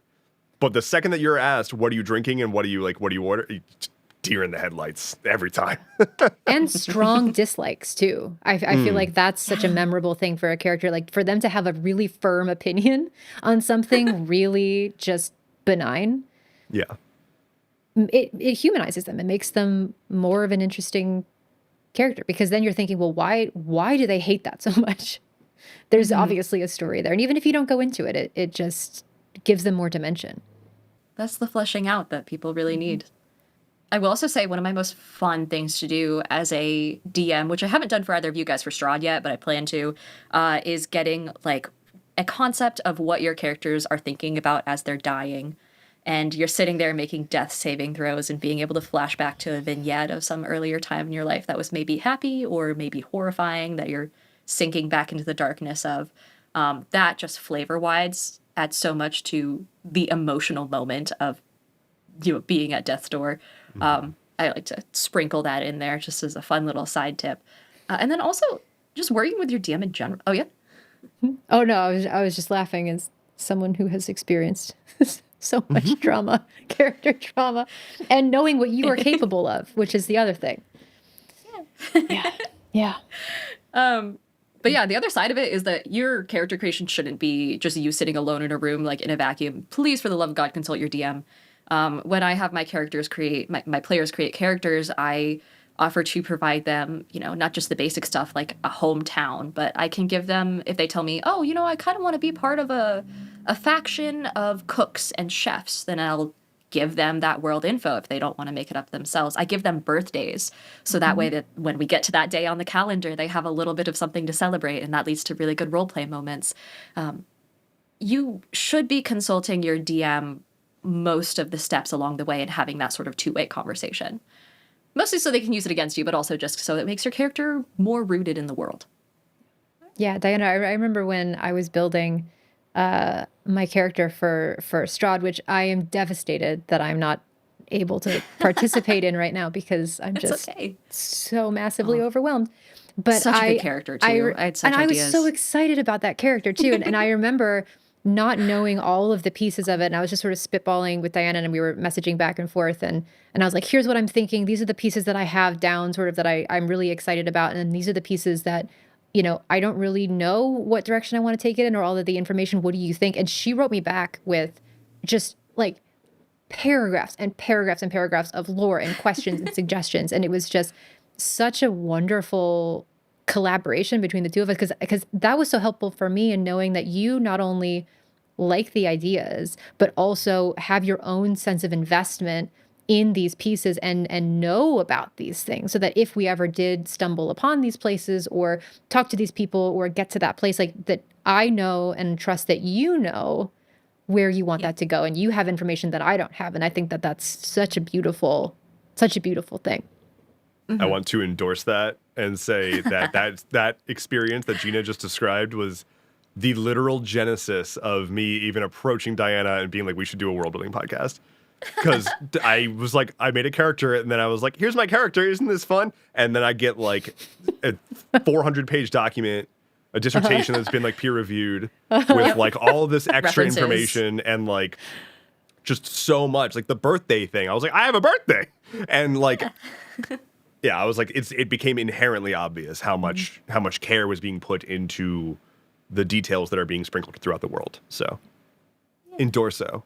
But the second that you're asked, what are you drinking and what do you order? Deer in the headlights every time. And strong dislikes too. I feel like that's such a memorable thing for a character, like for them to have a really firm opinion on something really just benign. Yeah. It humanizes them. It makes them more of an interesting character, because then you're thinking, well, why do they hate that so much? There's obviously a story there. And even if you don't go into it, it just gives them more dimension. That's the fleshing out that people really need. I will also say one of my most fun things to do as a DM, which I haven't done for either of you guys for Strahd yet, but I plan to, is getting like a concept of what your characters are thinking about as they're dying. And you're sitting there making death saving throws and being able to flash back to a vignette of some earlier time in your life that was maybe happy or maybe horrifying, that you're sinking back into the darkness of. That just flavor-wise adds so much to the emotional moment of being at death's door. I like to sprinkle that in there just as a fun little side tip. And then also just working with your DM in general. Oh, yeah? Oh, no, I was just laughing as someone who has experienced so much trauma, character trauma, and knowing what you are capable of, which is the other thing. Yeah. But yeah, the other side of it is that your character creation shouldn't be just you sitting alone in a room, like in a vacuum. Please, for the love of God, consult your DM. When I have my characters my players create characters, I offer to provide them, not just the basic stuff like a hometown, but I can give them, if they tell me, oh, I kind of want to be part of a faction of cooks and chefs, then I'll give them that world info if they don't want to make it up themselves. I give them birthdays, so that way that when we get to that day on the calendar, they have a little bit of something to celebrate, and that leads to really good roleplay moments. You should be consulting your DM most of the steps along the way and having that sort of two-way conversation. Mostly so they can use it against you, but also just so it makes your character more rooted in the world. Yeah, Diana, I remember when I was building my character for Strahd, which I am devastated that I'm not able to participate in right now because I'm just so massively overwhelmed. But such a good character too. I had such ideas. I was ideas. so excited about that character too. And I remember not knowing all of the pieces of it. And I was just sort of spitballing with Diana, and we were messaging back and forth. And I was like, here's what I'm thinking. These are the pieces that I have down, sort of, that I'm really excited about. And these are the pieces that, I don't really know what direction I want to take it in, or all of the information. What do you think? And she wrote me back with just like paragraphs and paragraphs and paragraphs of lore and questions and suggestions. And it was just such a wonderful collaboration between the two of us, because that was so helpful for me in knowing that you not only like the ideas, but also have your own sense of investment in these pieces and know about these things, so that if we ever did stumble upon these places or talk to these people or get to that place, like, that I know and trust that where you want that to go, and you have information that I don't have. And I think that that's such a beautiful thing. I want to endorse that and say that that experience that Gina just described was the literal genesis of me even approaching Diana and being like, we should do a world building podcast. Because I was like, I made a character, and then I was like, here's my character, isn't this fun? And then I get like a 400-page document, a dissertation that's been like peer reviewed with like all of this extra References. information, and like just so much, like the birthday thing. I was like, I have a birthday. And like, yeah, I was like, it became inherently obvious how much care was being put into the details that are being sprinkled throughout the world. So, endorso.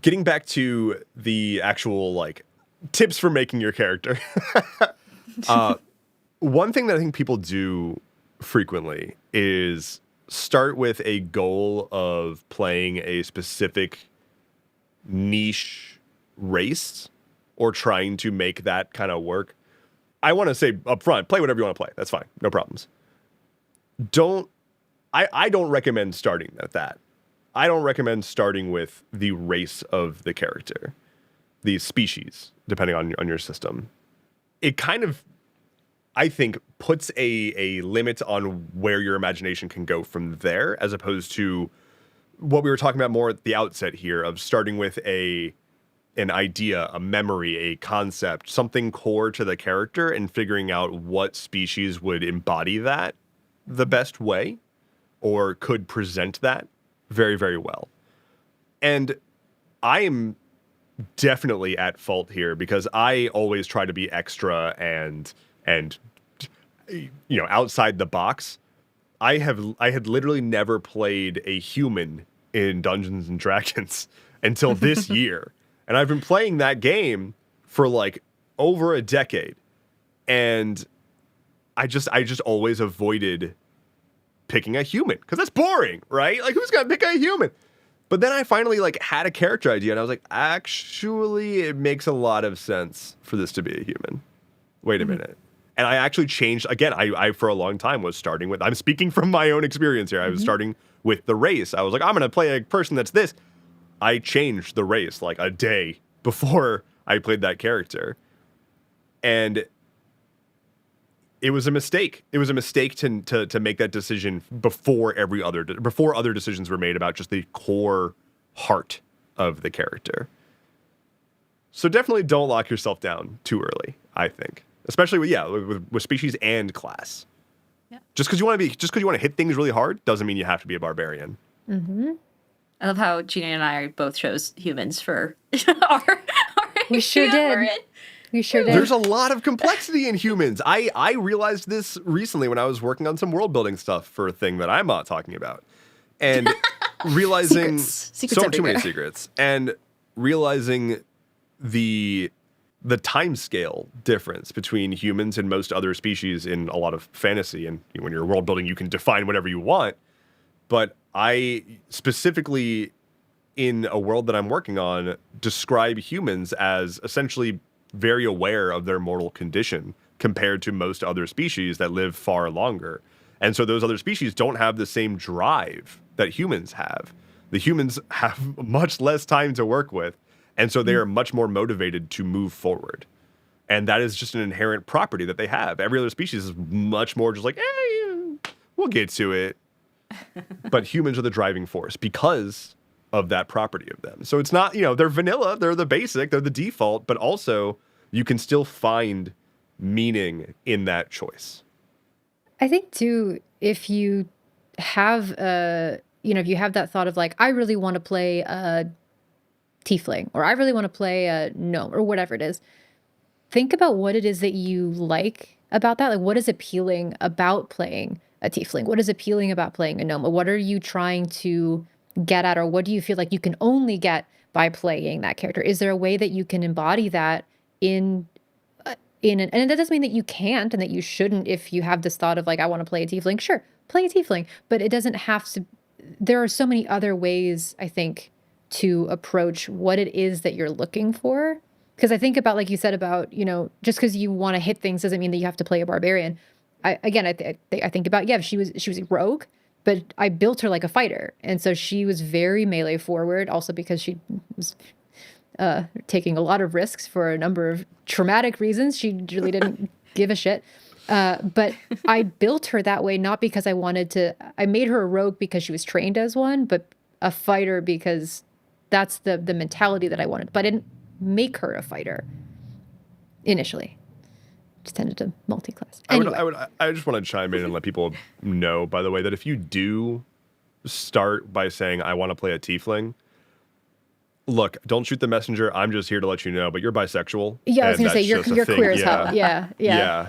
Getting back to the actual like tips for making your character. One thing that I think people do frequently is start with a goal of playing a specific niche race, or trying to make that kind of work. I want to say up front, play whatever you want to play. That's fine. No problems. I don't recommend starting at that. I don't recommend starting with the race of the character, the species, depending on your system. It kind of, I think, puts a limit on where your imagination can go from there, as opposed to what we were talking about more at the outset here, of starting with an idea, a memory, a concept, something core to the character, and figuring out what species would embody that the best way, or could present that very, very well. And I am definitely at fault here, because I always try to be extra and outside the box. I had literally never played a human in Dungeons and Dragons until this year. And I've been playing that game for like over a decade. And I just always avoided picking a human, because that's boring, right? Like, who's gonna pick a human? But then I finally like had a character idea, and I was like, actually, it makes a lot of sense for this to be a human. Wait a minute. And I actually changed again. I for a long time was starting with, I'm speaking from my own experience here. I was starting with the race. I was like, I'm gonna play a person that's this. I changed the race like a day before I played that character. And it was a mistake. It was a mistake to make that decision before other decisions were made about just the core heart of the character. So definitely don't lock yourself down too early, I think. Especially with species and class. Yeah. Just because you want to hit things really hard doesn't mean you have to be a barbarian. Mm-hmm. I love how Gina and I both chose humans for our We sure did. We sure did. There's a lot of complexity in humans. I realized this recently when I was working on some world building stuff for a thing that I'm not talking about. And realizing Secrets too everywhere. many secrets. And realizing the time scale difference between humans and most other species in a lot of fantasy. And when you're world building, you can define whatever you want. But I specifically, in a world that I'm working on, describe humans as essentially very aware of their mortal condition compared to most other species that live far longer. And so those other species don't have the same drive that humans have. The humans have much less time to work with, and so they are much more motivated to move forward. And that is just an inherent property that they have. Every other species is much more just like, we'll get to it. But humans are the driving force because of that property of them. So it's not, they're vanilla, they're the basic, they're the default, but also you can still find meaning in that choice. I think too, if you have if you have that thought of like, I really want to play a tiefling, or I really want to play a gnome, or whatever it is, think about what it is that you like about that. Like, what is appealing about playing a tiefling? What is appealing about playing a gnome? What are you trying to get at, or what do you feel like you can only get by playing that character? Is there a way that you can embody that and that doesn't mean that you can't and that you shouldn't. If you have this thought of like, I want to play a tiefling, sure, play a tiefling, but it doesn't have to. There are so many other ways, I think, to approach what it is that you're looking for. Because I think about, like you said about, just because you want to hit things doesn't mean that you have to play a barbarian. I think about, she was a rogue, but I built her like a fighter. And so she was very melee forward, also because she was taking a lot of risks for a number of traumatic reasons. She really didn't give a shit. But I built her that way, not because I made her a rogue because she was trained as one, but a fighter because that's the mentality that I wanted. But I didn't make her a fighter initially. Just tended to multi-class. Anyway. I just want to chime in and let people know, by the way, that if you do start by saying, I want to play a tiefling, look, don't shoot the messenger. I'm just here to let you know, but you're bisexual. Yeah, I was going to say, you're queer as hell. Yeah.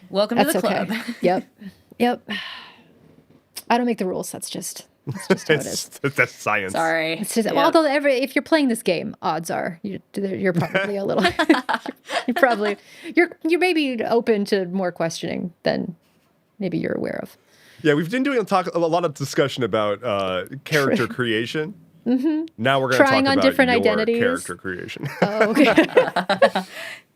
Welcome to the club. Okay. Yep. I don't make the rules. That's just how it is. That's science. Sorry. It's just, although if you're playing this game, odds are you're probably a little, you're maybe open to more questioning than maybe you're aware of. Yeah, we've been doing a lot of discussion about character creation. Mm-hmm. Now we're going to talk about different your identities. Character creation. Oh, okay.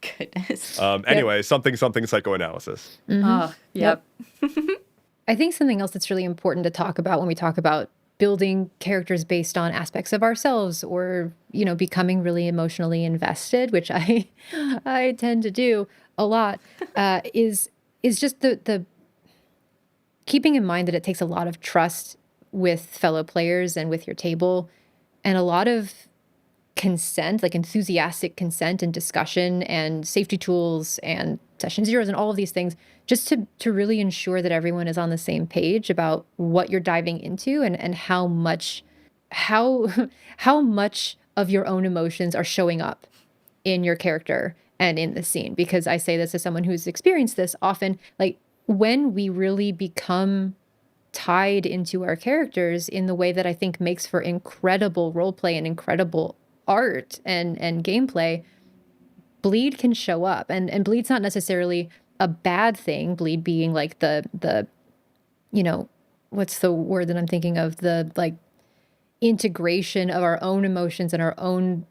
Goodness. Anyway, something psychoanalysis. Mm-hmm. Oh, yep. I think something else that's really important to talk about when we talk about building characters based on aspects of ourselves, or becoming really emotionally invested, which I tend to do a lot, is just the keeping in mind that it takes a lot of trust with fellow players and with your table, and a lot of consent, like enthusiastic consent and discussion and safety tools and session zeros and all of these things, just to really ensure that everyone is on the same page about what you're diving into, and how much of your own emotions are showing up in your character and in the scene. Because I say this as someone who's experienced this often, like when we really become tied into our characters in the way that I think makes for incredible roleplay and incredible art and gameplay, bleed can show up. And bleed's not necessarily a bad thing. Bleed being like the what's the word that I'm thinking of? The like integration of our own emotions and our own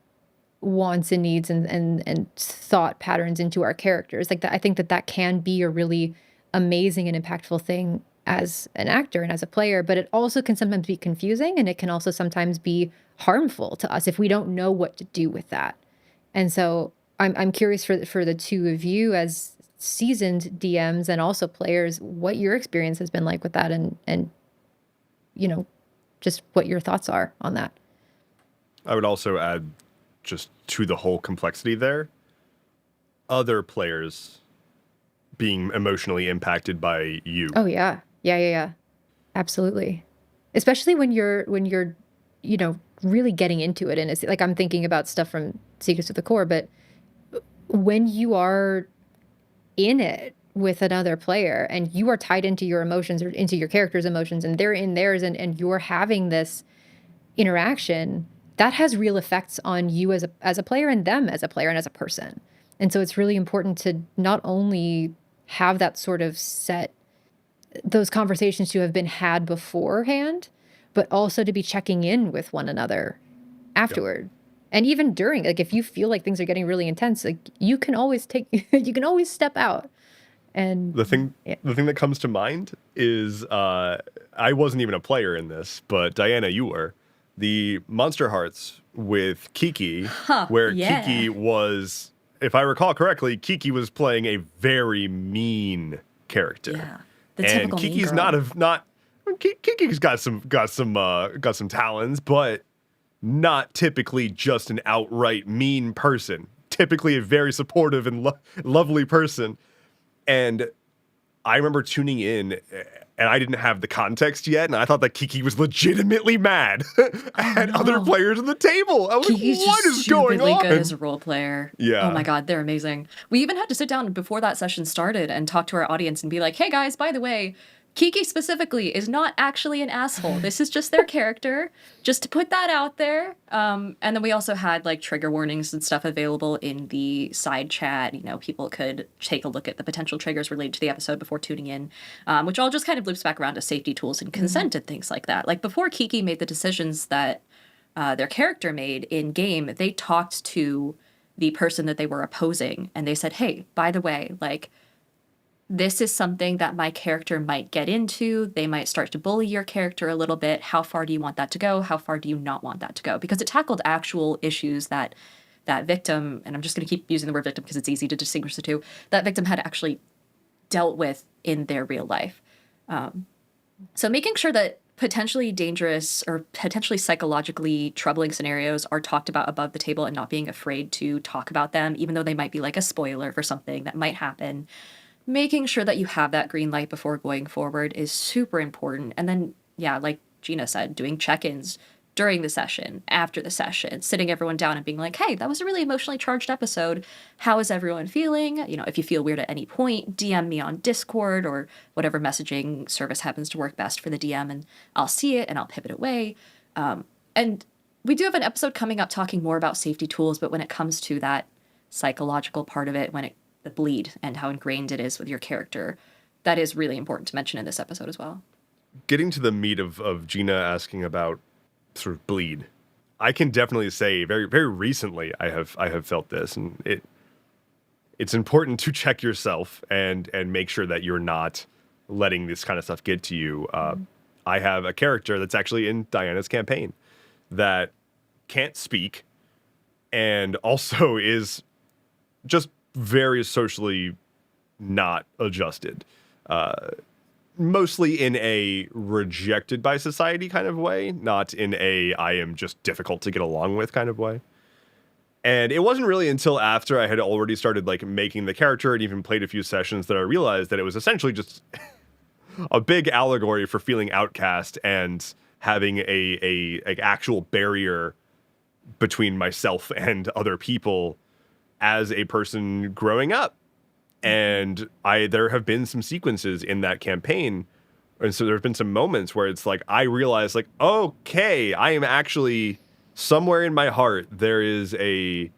wants and needs and thought patterns into our characters. Like that, I think that can be a really amazing and impactful thing as an actor and as a player, but it also can sometimes be confusing, and it can also sometimes be harmful to us if we don't know what to do with that. And so I'm curious for the two of you as seasoned DMs and also players, what your experience has been like with that, and just what your thoughts are on that. I would also add, just to the whole complexity there, other players being emotionally impacted by you. Oh yeah. Absolutely. Especially when you're really getting into it. And it's like, I'm thinking about stuff from Secrets of the Core, but when you are in it with another player and you are tied into your emotions or into your character's emotions, and they're in theirs, and you're having this interaction, that has real effects on you as a player, and them as a player and as a person. And so it's really important to not only have that sort of set, those conversations to have been had beforehand, but also to be checking in with one another afterward. Yep. And even during, like if you feel like things are getting really intense, like you can always step out. And the thing that comes to mind is, I wasn't even a player in this, but Diana, you were. The Monster Hearts with Kiki, Kiki was, if I recall correctly, Kiki was playing a very mean character. Yeah. And Kiki's Kiki's got some talents, but not typically just an outright mean person. Typically a very supportive and lovely person. And I remember tuning in and I didn't have the context yet, and I thought that Kiki was legitimately mad at other players on the table. I was Kiki's like, what just is going stupidly on? good as a role player. Yeah. Oh my god, they're amazing. We even had to sit down before that session started and talk to our audience and be like, hey guys, by the way, Kiki specifically is not actually an asshole. This is just their character, just to put that out there. And then we also had like trigger warnings and stuff available in the side chat. You know, people could take a look at the potential triggers related to the episode before tuning in, which all just kind of loops back around to safety tools and consent and things like that. Like before Kiki made the decisions that their character made in game, they talked to the person that they were opposing and they said, hey, by the way, like, this is something that my character might get into. They might start to bully your character a little bit. How far do you want that to go? How far do you not want that to go? Because it tackled actual issues that that victim, and I'm just going to keep using the word victim because it's easy to distinguish the two, that victim had actually dealt with in their real life. So making sure that potentially dangerous or potentially psychologically troubling scenarios are talked about above the table and not being afraid to talk about them, even though they might be like a spoiler for something that might happen. Making sure that you have that green light before going forward is super important. And then, yeah, like Gina said, doing check-ins during the session, after the session, sitting everyone down and being like, hey, that was a really emotionally charged episode. How is everyone feeling? You know, if you feel weird at any point, DM me on Discord or whatever messaging service happens to work best for the DM, and I'll see it and I'll pivot away. And we do have an episode coming up talking more about safety tools, but when it comes to that psychological part of it, the bleed and how ingrained it is with your character, that is really important to mention in this episode as well. Getting to the meat of Gina asking about sort of bleed, I can definitely say very, very recently I have felt this, and it's important to check yourself and make sure that you're not letting this kind of stuff get to you. I have a character that's actually in Diana's campaign that can't speak and also is just very socially not adjusted, mostly in a rejected by society kind of way, not in a I am just difficult to get along with kind of way. And it wasn't really until after I had already started like making the character and even played a few sessions that I realized that it was essentially just a big allegory for feeling outcast and having a actual barrier between myself and other people as a person growing up. And there have been some sequences in that campaign, and so there have been some moments where it's like I realized like, okay, I am actually somewhere in my heart there is a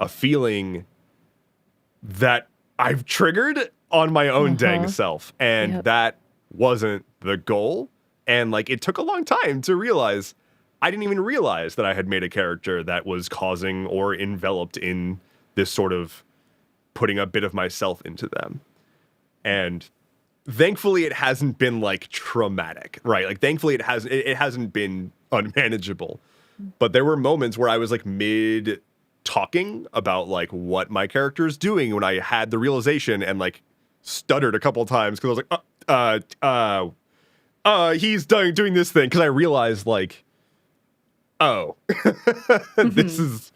feeling that I've triggered on my own dang self, and that wasn't the goal. And like it took a long time to realize. I didn't even realize that I had made a character that was causing or enveloped in this sort of putting a bit of myself into them. And thankfully it hasn't been like traumatic, right? Like thankfully it hasn't been unmanageable. But there were moments where I was like mid talking about like what my character is doing when I had the realization and like stuttered a couple of times because I was like, he's doing this thing, because I realized like, oh, this is,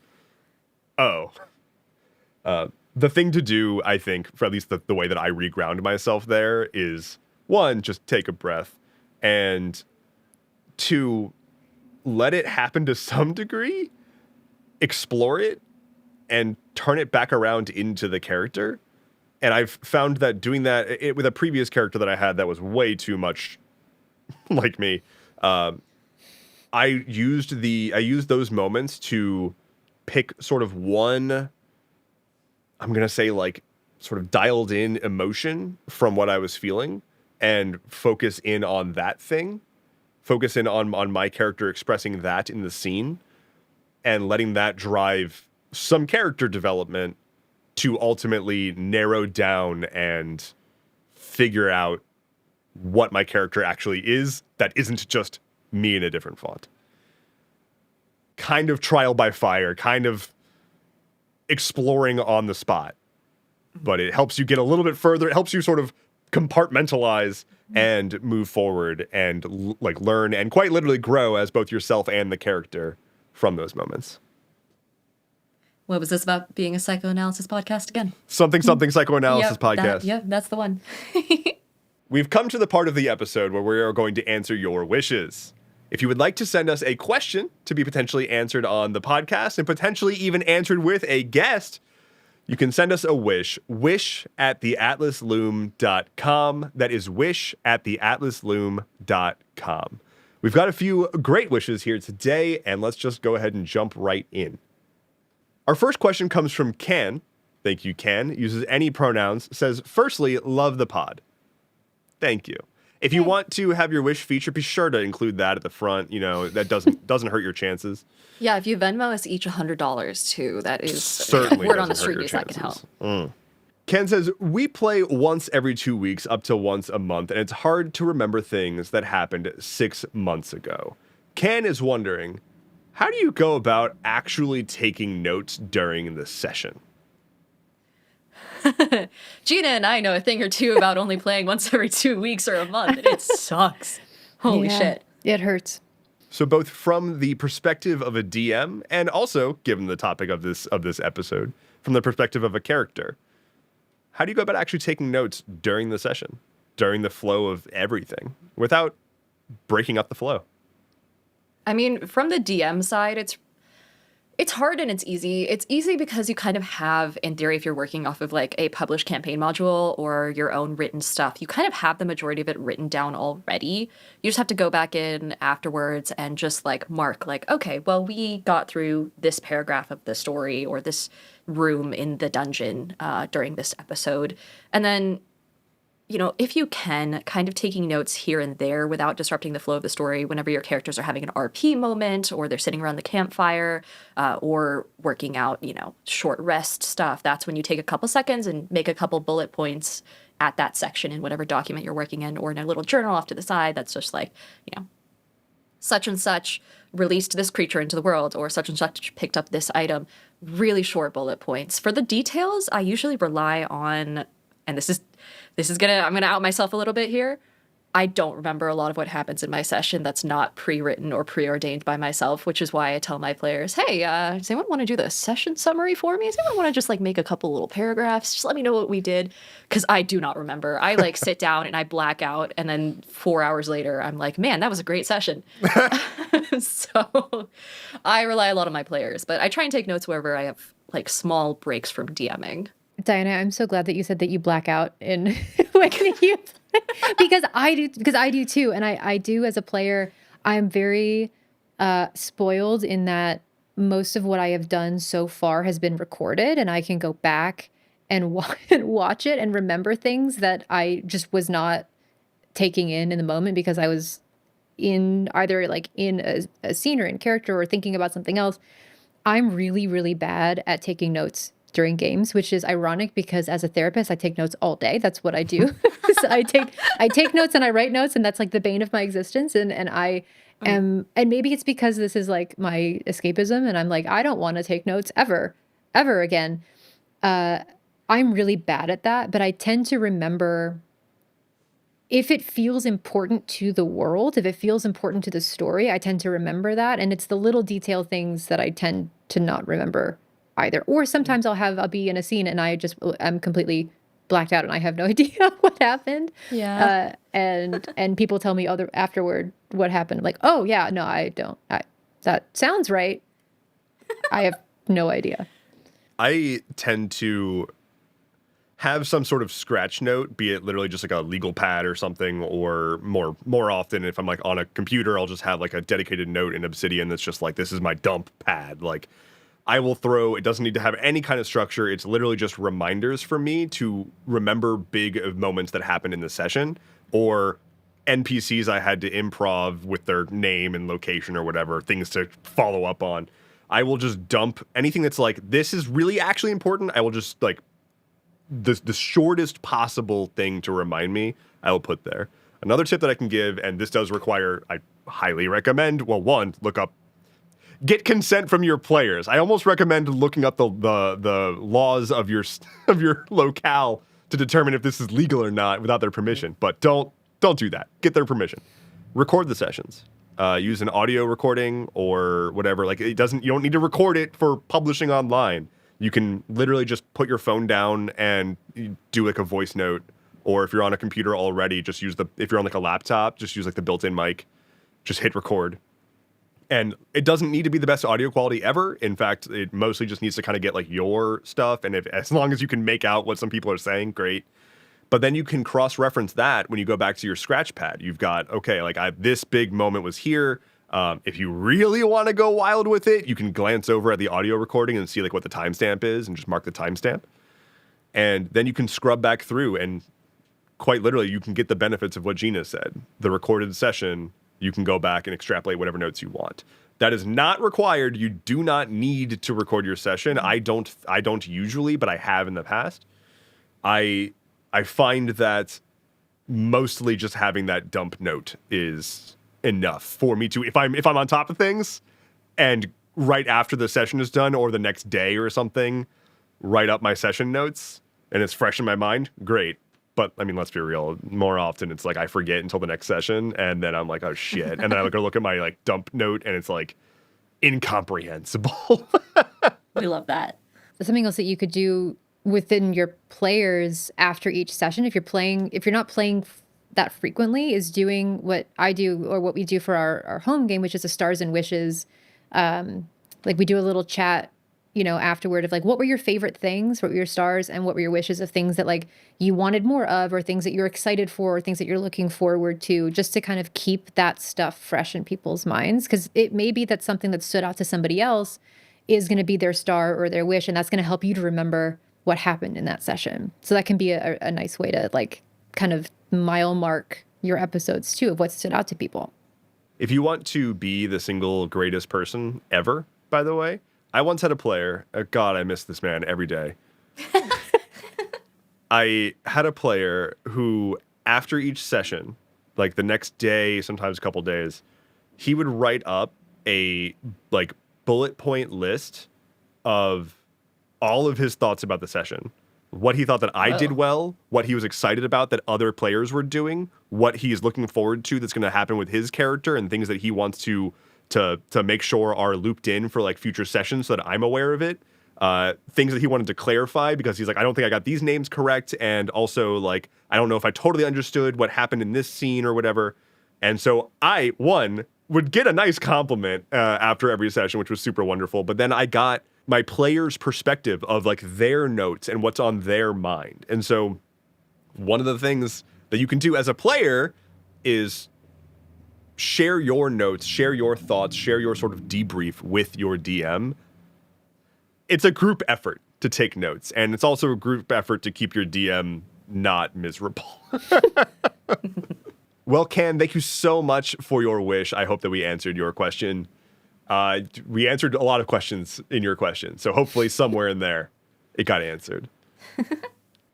the thing to do, I think, for at least the way that I reground myself there is, one, just take a breath, and two, let it happen to some degree, explore it, and turn it back around into the character. And I've found that doing that with a previous character that I had that was way too much like me, I used those moments to pick sort of one, I'm going to say like sort of dialed in emotion from what I was feeling and focus in on that thing, focus in on my character expressing that in the scene and letting that drive some character development to ultimately narrow down and figure out what my character actually is that isn't just me in a different font. Kind of trial by fire, kind of exploring on the spot, but it helps you get a little bit further. It helps you sort of compartmentalize and move forward and like learn and quite literally grow as both yourself and the character from those moments. What was this about being a psychoanalysis podcast again? Something psychoanalysis podcast. Yeah, that's the one. We've come to the part of the episode where we are going to answer your wishes. If you would like to send us a question to be potentially answered on the podcast and potentially even answered with a guest, you can send us a wish@theatlasloom.com. That is wish@theatlasloom.com. We've got a few great wishes here today, and let's just go ahead and jump right in. Our first question comes from Ken. Thank you, Ken. Uses any pronouns. Says, firstly, love the pod. Thank you. If you want to have your wish feature, be sure to include that at the front. You know, that doesn't hurt your chances. Yeah, if you Venmo us each $100 too, that is Certainly word on the doesn't hurt street your is that can help. chances. Ken says, we play once every 2 weeks up to once a month, and it's hard to remember things that happened 6 months ago. Ken is wondering, how do you go about actually taking notes during the session? Gina and I know a thing or two about only playing once every 2 weeks or a month, and it sucks. Holy shit. It hurts. So both from the perspective of a DM and also, given the topic of this episode, from the perspective of a character, how do you go about actually taking notes during the session, during the flow of everything, without breaking up the flow? I mean, from the DM side, it's hard and it's easy. It's easy because you kind of have, in theory, if you're working off of like a published campaign module or your own written stuff, you kind of have the majority of it written down already. You just have to go back in afterwards and just like mark like, okay, well, we got through this paragraph of the story or this room in the dungeon during this episode. And then, you know, if you can, kind of taking notes here and there without disrupting the flow of the story whenever your characters are having an RP moment or they're sitting around the campfire or working out, you know, short rest stuff. That's when you take a couple seconds and make a couple bullet points at that section in whatever document you're working in or in a little journal off to the side that's just like, you know, such and such released this creature into the world or such and such picked up this item. Really short bullet points. For the details, I usually rely on, and I'm gonna out myself a little bit here. I don't remember a lot of what happens in my session that's not pre-written or preordained by myself, which is why I tell my players, hey, does anyone want to do the session summary for me? Does anyone want to just like make a couple little paragraphs? Just let me know what we did. Because I do not remember. I like sit down and I black out. And then 4 hours later, I'm like, man, that was a great session. So I rely a lot on my players. But I try and take notes wherever I have like small breaks from DMing. Diana, I'm so glad that you said that you black out in when you because I do too. And I do as a player, I'm very spoiled in that most of what I have done so far has been recorded and I can go back and watch it and remember things that I just was not taking in the moment because I was in either like in a scene or in character or thinking about something else. I'm really, really bad at taking notes during games, which is ironic because as a therapist, I take notes all day. That's what I do. So I take notes and I write notes, and that's like the bane of my existence. And I am, and maybe it's because this is like my escapism, and I'm like, I don't want to take notes ever again. I'm really bad at that, but I tend to remember if it feels important to the world, if it feels important to the story, I tend to remember that. And it's the little detail things that I tend to not remember either. Or sometimes I'll be in a scene and I'm completely blacked out and I have no idea what happened. Yeah. And people tell me afterward what happened. Like, oh yeah, no, I don't. That sounds right. I have no idea. I tend to have some sort of scratch note, be it literally just like a legal pad or something, or more often if I'm like on a computer, I'll just have like a dedicated note in Obsidian that's just like, this is my dump pad. Like, I will it doesn't need to have any kind of structure. It's literally just reminders for me to remember big moments that happened in the session or NPCs I had to improv with their name and location or whatever, things to follow up on. I will just dump anything that's like, this is really actually important. I will just like the shortest possible thing to remind me, I will put there. Another tip that I can give, and this does require, I highly recommend, well, one, get consent from your players. I almost recommend looking up the laws of your locale to determine if this is legal or not without their permission. But don't do that. Get their permission. Record the sessions. Use an audio recording or whatever. Like you don't need to record it for publishing online. You can literally just put your phone down and do like a voice note Or if you're on a computer already, just use if you're on like a laptop, just use like the built-in mic, just hit record. And it doesn't need to be the best audio quality ever. In fact, it mostly just needs to kind of get like your stuff. And as long as you can make out what some people are saying, great. But then you can cross-reference that when you go back to your scratch pad. You've got, okay, like this big moment was here. If you really want to go wild with it, you can glance over at the audio recording and see like what the timestamp is and just mark the timestamp. And then you can scrub back through and quite literally you can get the benefits of what Gina said. The recorded session, you can go back and extrapolate whatever notes you want. That is not required. You do not need to record your session. I don't usually, but I have in the past. I find that mostly just having that dump note is enough for me to, if I'm on top of things and right after the session is done or the next day or something, write up my session notes and it's fresh in my mind, great. But I mean, let's be real, more often it's like I forget until the next session and then I'm like, oh shit. And then I go look at my like dump note and it's like incomprehensible. We love that. Something else that you could do within your players after each session, if you're not playing that frequently, is doing what I do or what we do for our home game, which is a stars and wishes. Like we do a little chat, afterward of like, what were your favorite things? What were your stars and what were your wishes of things that like you wanted more of, or things that you're excited for, or things that you're looking forward to, just to kind of keep that stuff fresh in people's minds. Because it may be that something that stood out to somebody else is going to be their star or their wish, and that's going to help you to remember what happened in that session. So that can be a nice way to like kind of mile mark your episodes too of what stood out to people. If you want to be the single greatest person ever, by the way, I once had a player, God, I miss this man every day. I had a player who, after each session, like the next day, sometimes a couple days, he would write up a like bullet point list of all of his thoughts about the session, what he thought that I did well, what he was excited about that other players were doing, what he's looking forward to that's going to happen with his character, and things that he wants to make sure are looped in for like future sessions so that I'm aware of it. Things that he wanted to clarify because he's like, I don't think I got these names correct, and also like I don't know if I totally understood what happened in this scene or whatever. And so I would get a nice compliment after every session, which was super wonderful. But then I got my player's perspective of like their notes and what's on their mind. And so one of the things that you can do as a player is share your notes, share your thoughts, share your sort of debrief with your DM. It's a group effort to take notes, and it's also a group effort to keep your DM not miserable. Well, Ken, thank you so much for your wish. I hope that we answered your question. We answered a lot of questions in your question, so hopefully somewhere in there it got answered.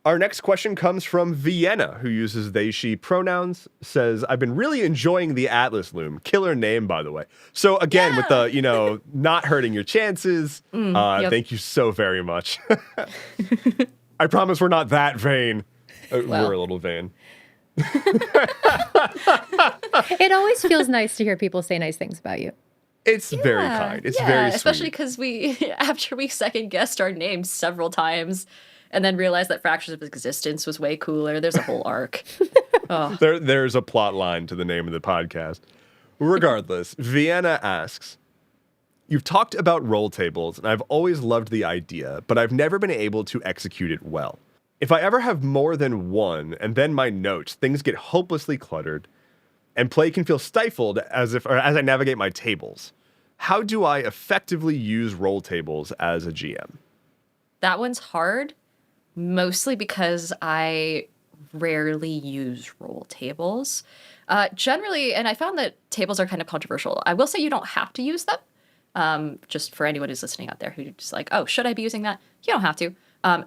Our next question comes from Vienna, who uses they, she pronouns, says, I've been really enjoying the Atlas Loom. Killer name, by the way. So again, with the, not hurting your chances, thank you so very much. I promise we're not that vain. We're a little vain. It always feels nice to hear people say nice things about you. It's very kind. It's very sweet. Especially because after we second guessed our names several times and then realized that Fractures of Existence was way cooler. There's a whole arc. Oh. There's a plot line to the name of the podcast. Regardless, Vienna asks, you've talked about roll tables, and I've always loved the idea, but I've never been able to execute it well. If I ever have more than one, and then my notes, things get hopelessly cluttered, and play can feel stifled as I navigate my tables. How do I effectively use roll tables as a GM? That one's hard, mostly because I rarely use roll tables. Generally, and I found that tables are kind of controversial. I will say you don't have to use them. Just for anyone who's listening out there who's just like, oh, should I be using that? You don't have to.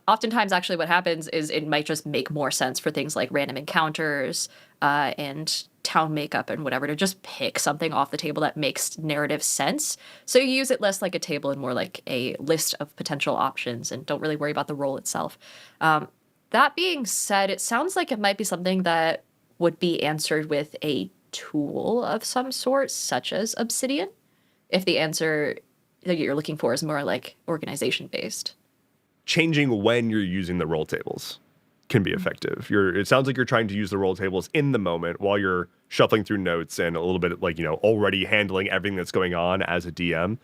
Oftentimes, actually, what happens is it might just make more sense for things like random encounters and town makeup and whatever to just pick something off the table that makes narrative sense. So you use it less like a table and more like a list of potential options and don't really worry about the role itself. That being said, it sounds like it might be something that would be answered with a tool of some sort, such as Obsidian, if the answer that you're looking for is more like organization based. Changing when you're using the roll tables. can be effective. It sounds like you're trying to use the roll tables in the moment while you're shuffling through notes and a little bit like, already handling everything that's going on as a DM.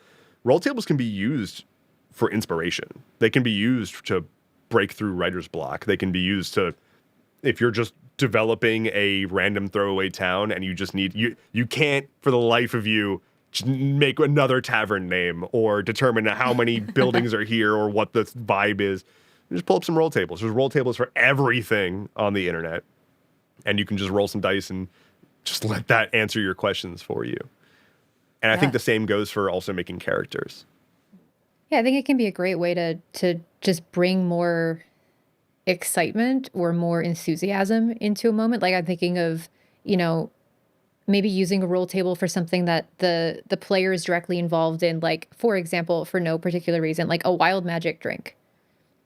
Roll tables can be used for inspiration. They can be used to break through writer's block. They can be used to, if you're just developing a random throwaway town and you just need, you can't for the life of you make another tavern name or determine how many buildings are here or what the vibe is. Just pull up some roll tables. There's roll tables for everything on the internet. And you can just roll some dice and just let that answer your questions for you. And I think the same goes for also making characters. Yeah, I think it can be a great way to just bring more excitement or more enthusiasm into a moment. Like I'm thinking of, maybe using a roll table for something that the player is directly involved in, like, for example, for no particular reason, like a wild magic drink,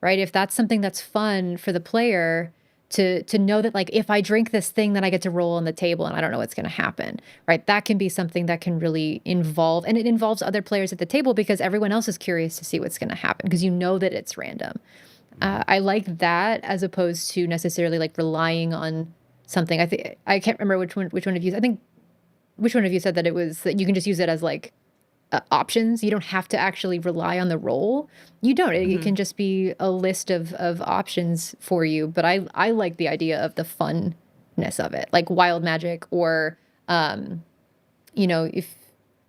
right? If that's something that's fun for the player to know that, like, if I drink this thing, then I get to roll on the table and I don't know what's going to happen, right? That can be something that can really involve, and it involves other players at the table because everyone else is curious to see what's going to happen because that it's random. I like that as opposed to necessarily like relying on something. I can't remember which one of you. I think which one of you said that it was that you can just use it as like options. You don't have to actually rely on the roll. You don't. It can just be a list of options for you. But I like the idea of the funness of it, like wild magic or, if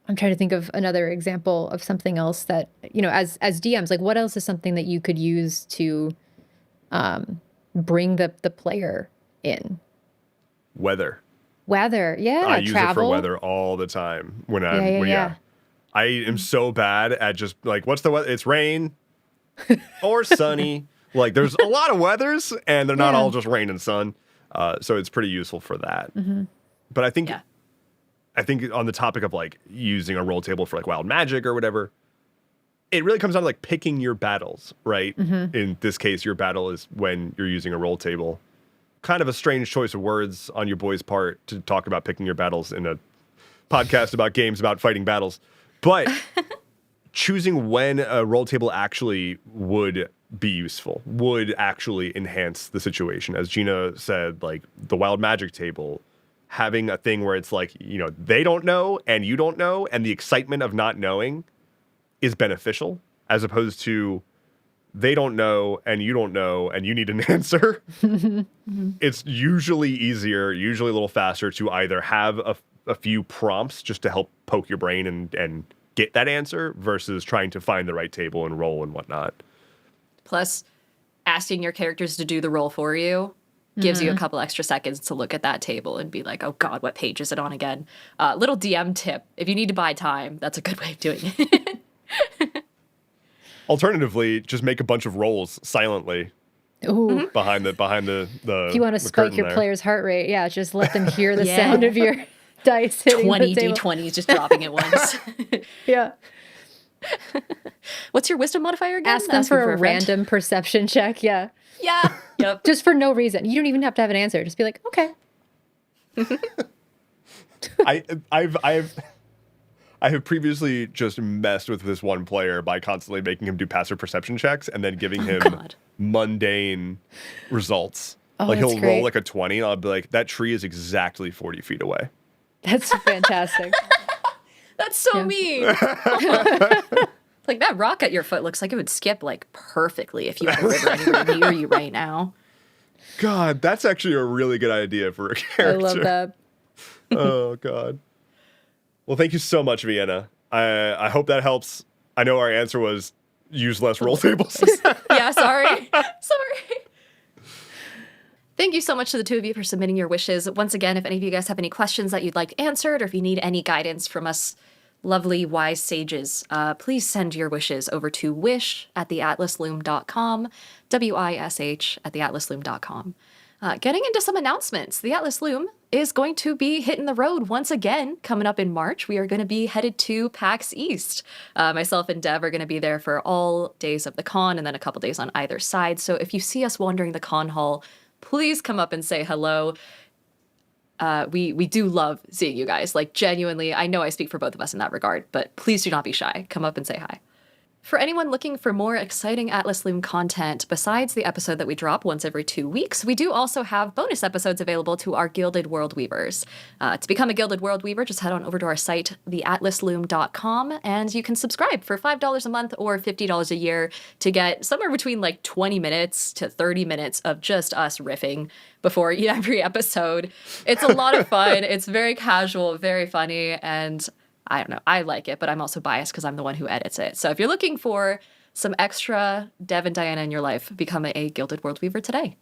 I'm trying to think of another example of something else that, as DMs, like what else is something that you could use to bring the player in? Weather. Yeah. I use travel. it for weather all the time when I am so bad at just like, what's the weather? It's rain or sunny. Like there's a lot of weathers and they're not all just rain and sun. So it's pretty useful for that. But I think on the topic of like using a roll table for like wild magic or whatever, it really comes down to like picking your battles, right? In this case, your battle is when you're using a roll table. Kind of a strange choice of words on your boy's part to talk about picking your battles in a podcast about games about fighting battles. But choosing when a roll table actually would be useful, would actually enhance the situation. As Gina said, like the wild magic table, having a thing where it's like, they don't know and you don't know, and the excitement of not knowing is beneficial, as opposed to they don't know and you don't know and you need an answer. It's usually easier, usually a little faster to either have a few prompts just to help poke your brain and get that answer versus trying to find the right table and roll and whatnot. Plus, asking your characters to do the roll for you gives you a couple extra seconds to look at that table and be like, oh God, what page is it on again? Little DM tip. If you need to buy time, that's a good way of doing it. Alternatively, just make a bunch of rolls silently. Ooh. Behind the if you want to spike your player's heart rate, just let them hear the sound of your dice hitting 20 the table. D20s just dropping at once. Yeah. What's your wisdom modifier again? Ask them for a random perception check. Yeah. Yeah. Yep. Just for no reason. You don't even have to have an answer. Just be like, okay. I have previously just messed with this one player by constantly making him do passive perception checks and then giving him mundane results. Like he'll roll like a 20 and I'll be like, that tree is exactly 40 feet away. That's fantastic. That's so mean. Like that rock at your foot looks like it would skip like perfectly if you had a river anywhere near you right now. God, that's actually a really good idea for a character. I love that. Oh, God. Well, thank you so much, Vienna. I hope that helps. I know our answer was use less roll tables. Yeah, sorry. Thank you so much to the two of you for submitting your wishes. Once again, if any of you guys have any questions that you'd like answered, or if you need any guidance from us lovely, wise sages, please send your wishes over to wish@theatlasloom.com, wish@theatlasloom.com. Getting into some announcements, the Atlas Loom is going to be hitting the road once again coming up in March. We are going to be headed to PAX East. Myself and Dev are going to be there for all days of the con and then a couple days on either side. So if you see us wandering the con hall, please come up and say hello. We do love seeing you guys. Like genuinely, I know I speak for both of us in that regard, but please do not be shy. Come up and say hi. For anyone looking for more exciting Atlas Loom content besides the episode that we drop once every 2 weeks, we do also have bonus episodes available to our Gilded World Weavers. To become a Gilded World Weaver, just head on over to our site, theatlasloom.com, and you can subscribe for $5 a month or $50 a year to get somewhere between like 20 minutes to 30 minutes of just us riffing before every episode. It's a lot of fun. It's very casual, very funny, and I don't know, I like it, but I'm also biased because I'm the one who edits it. So if you're looking for some extra Dev and Diana in your life, become a Gilded World Weaver today.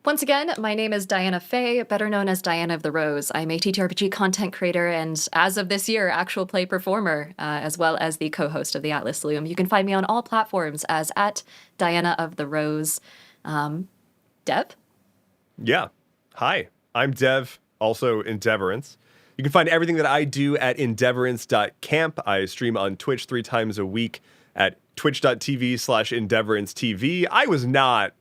Once again, my name is Diana Fay, better known as Diana of the Rose. I'm a TTRPG content creator and, as of this year, actual play performer, as well as the co-host of the Atlas Loom. You can find me on all platforms as @Diana of the Rose. Dev? Yeah. Hi, I'm Dev, also Endeavorance. You can find everything that I do at endeavorance.camp. I stream on Twitch 3 times a week at twitch.tv/endeavorancetv. I was not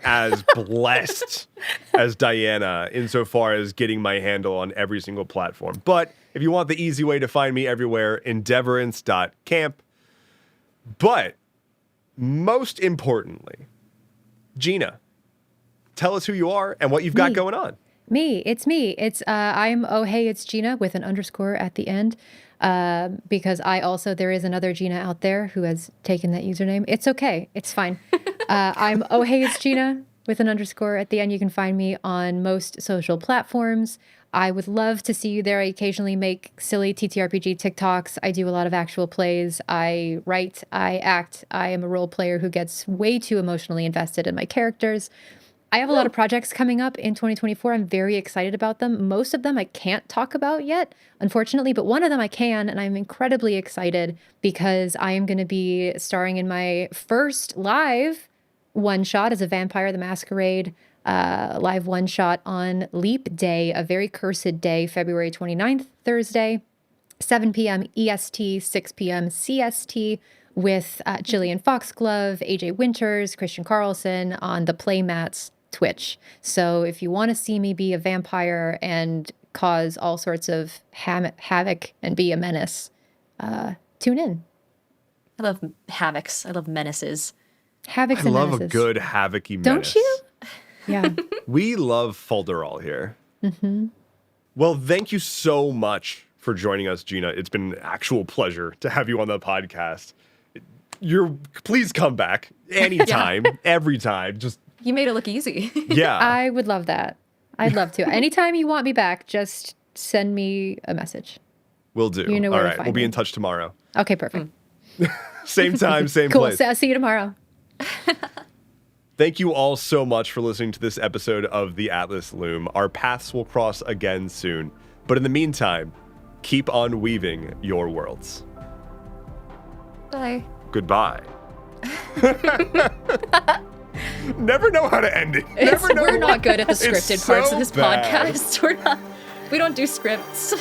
as blessed as Diana insofar as getting my handle on every single platform. But if you want the easy way to find me everywhere, endeavorance.camp. But most importantly, Gina, tell us who you are and what you've got going on. It's me. It's I'm hey, it's Gina with an underscore at the end. Because there is another Gina out there who has taken that username. It's okay. It's fine. I'm hey, it's Gina with an underscore at the end. You can find me on most social platforms. I would love to see you there. I occasionally make silly TTRPG TikToks. I do a lot of actual plays. I write, I act. I am a role player who gets way too emotionally invested in my characters. I have a lot of projects coming up in 2024. I'm very excited about them. Most of them I can't talk about yet, unfortunately, but one of them I can, and I'm incredibly excited because I am going to be starring in my first live one-shot as a Vampire the Masquerade live one-shot on Leap Day, a very cursed day, February 29th, Thursday, 7 p.m. EST, 6 p.m. CST, with Jillian Foxglove, AJ Winters, Christian Carlson on the Playmats Twitch. So if you want to see me be a vampire and cause all sorts of havoc and be a menace, tune in. I love havocs. I love menaces. Havocs I and love menaces. a good havoc-y menace. Don't you? Yeah. We love Folderol here. Mm-hmm. Well, thank you so much for joining us, Gina. It's been an actual pleasure to have you on the podcast. Please come back anytime, every time. Just You made it look easy. yeah. I would love that. I'd love to. Anytime you want me back, just send me a message. Will do. You know where All to right, find we'll be me. in touch tomorrow. Okay, perfect. Same time, same Cool. place. So I'll see you tomorrow. Thank you all so much for listening to this episode of the Atlas Loom. Our paths will cross again soon. But in the meantime, keep on weaving your worlds. Bye. Goodbye. Never know how to end it. Never know We're not good at the It's scripted parts so of this bad. podcast. We don't do scripts.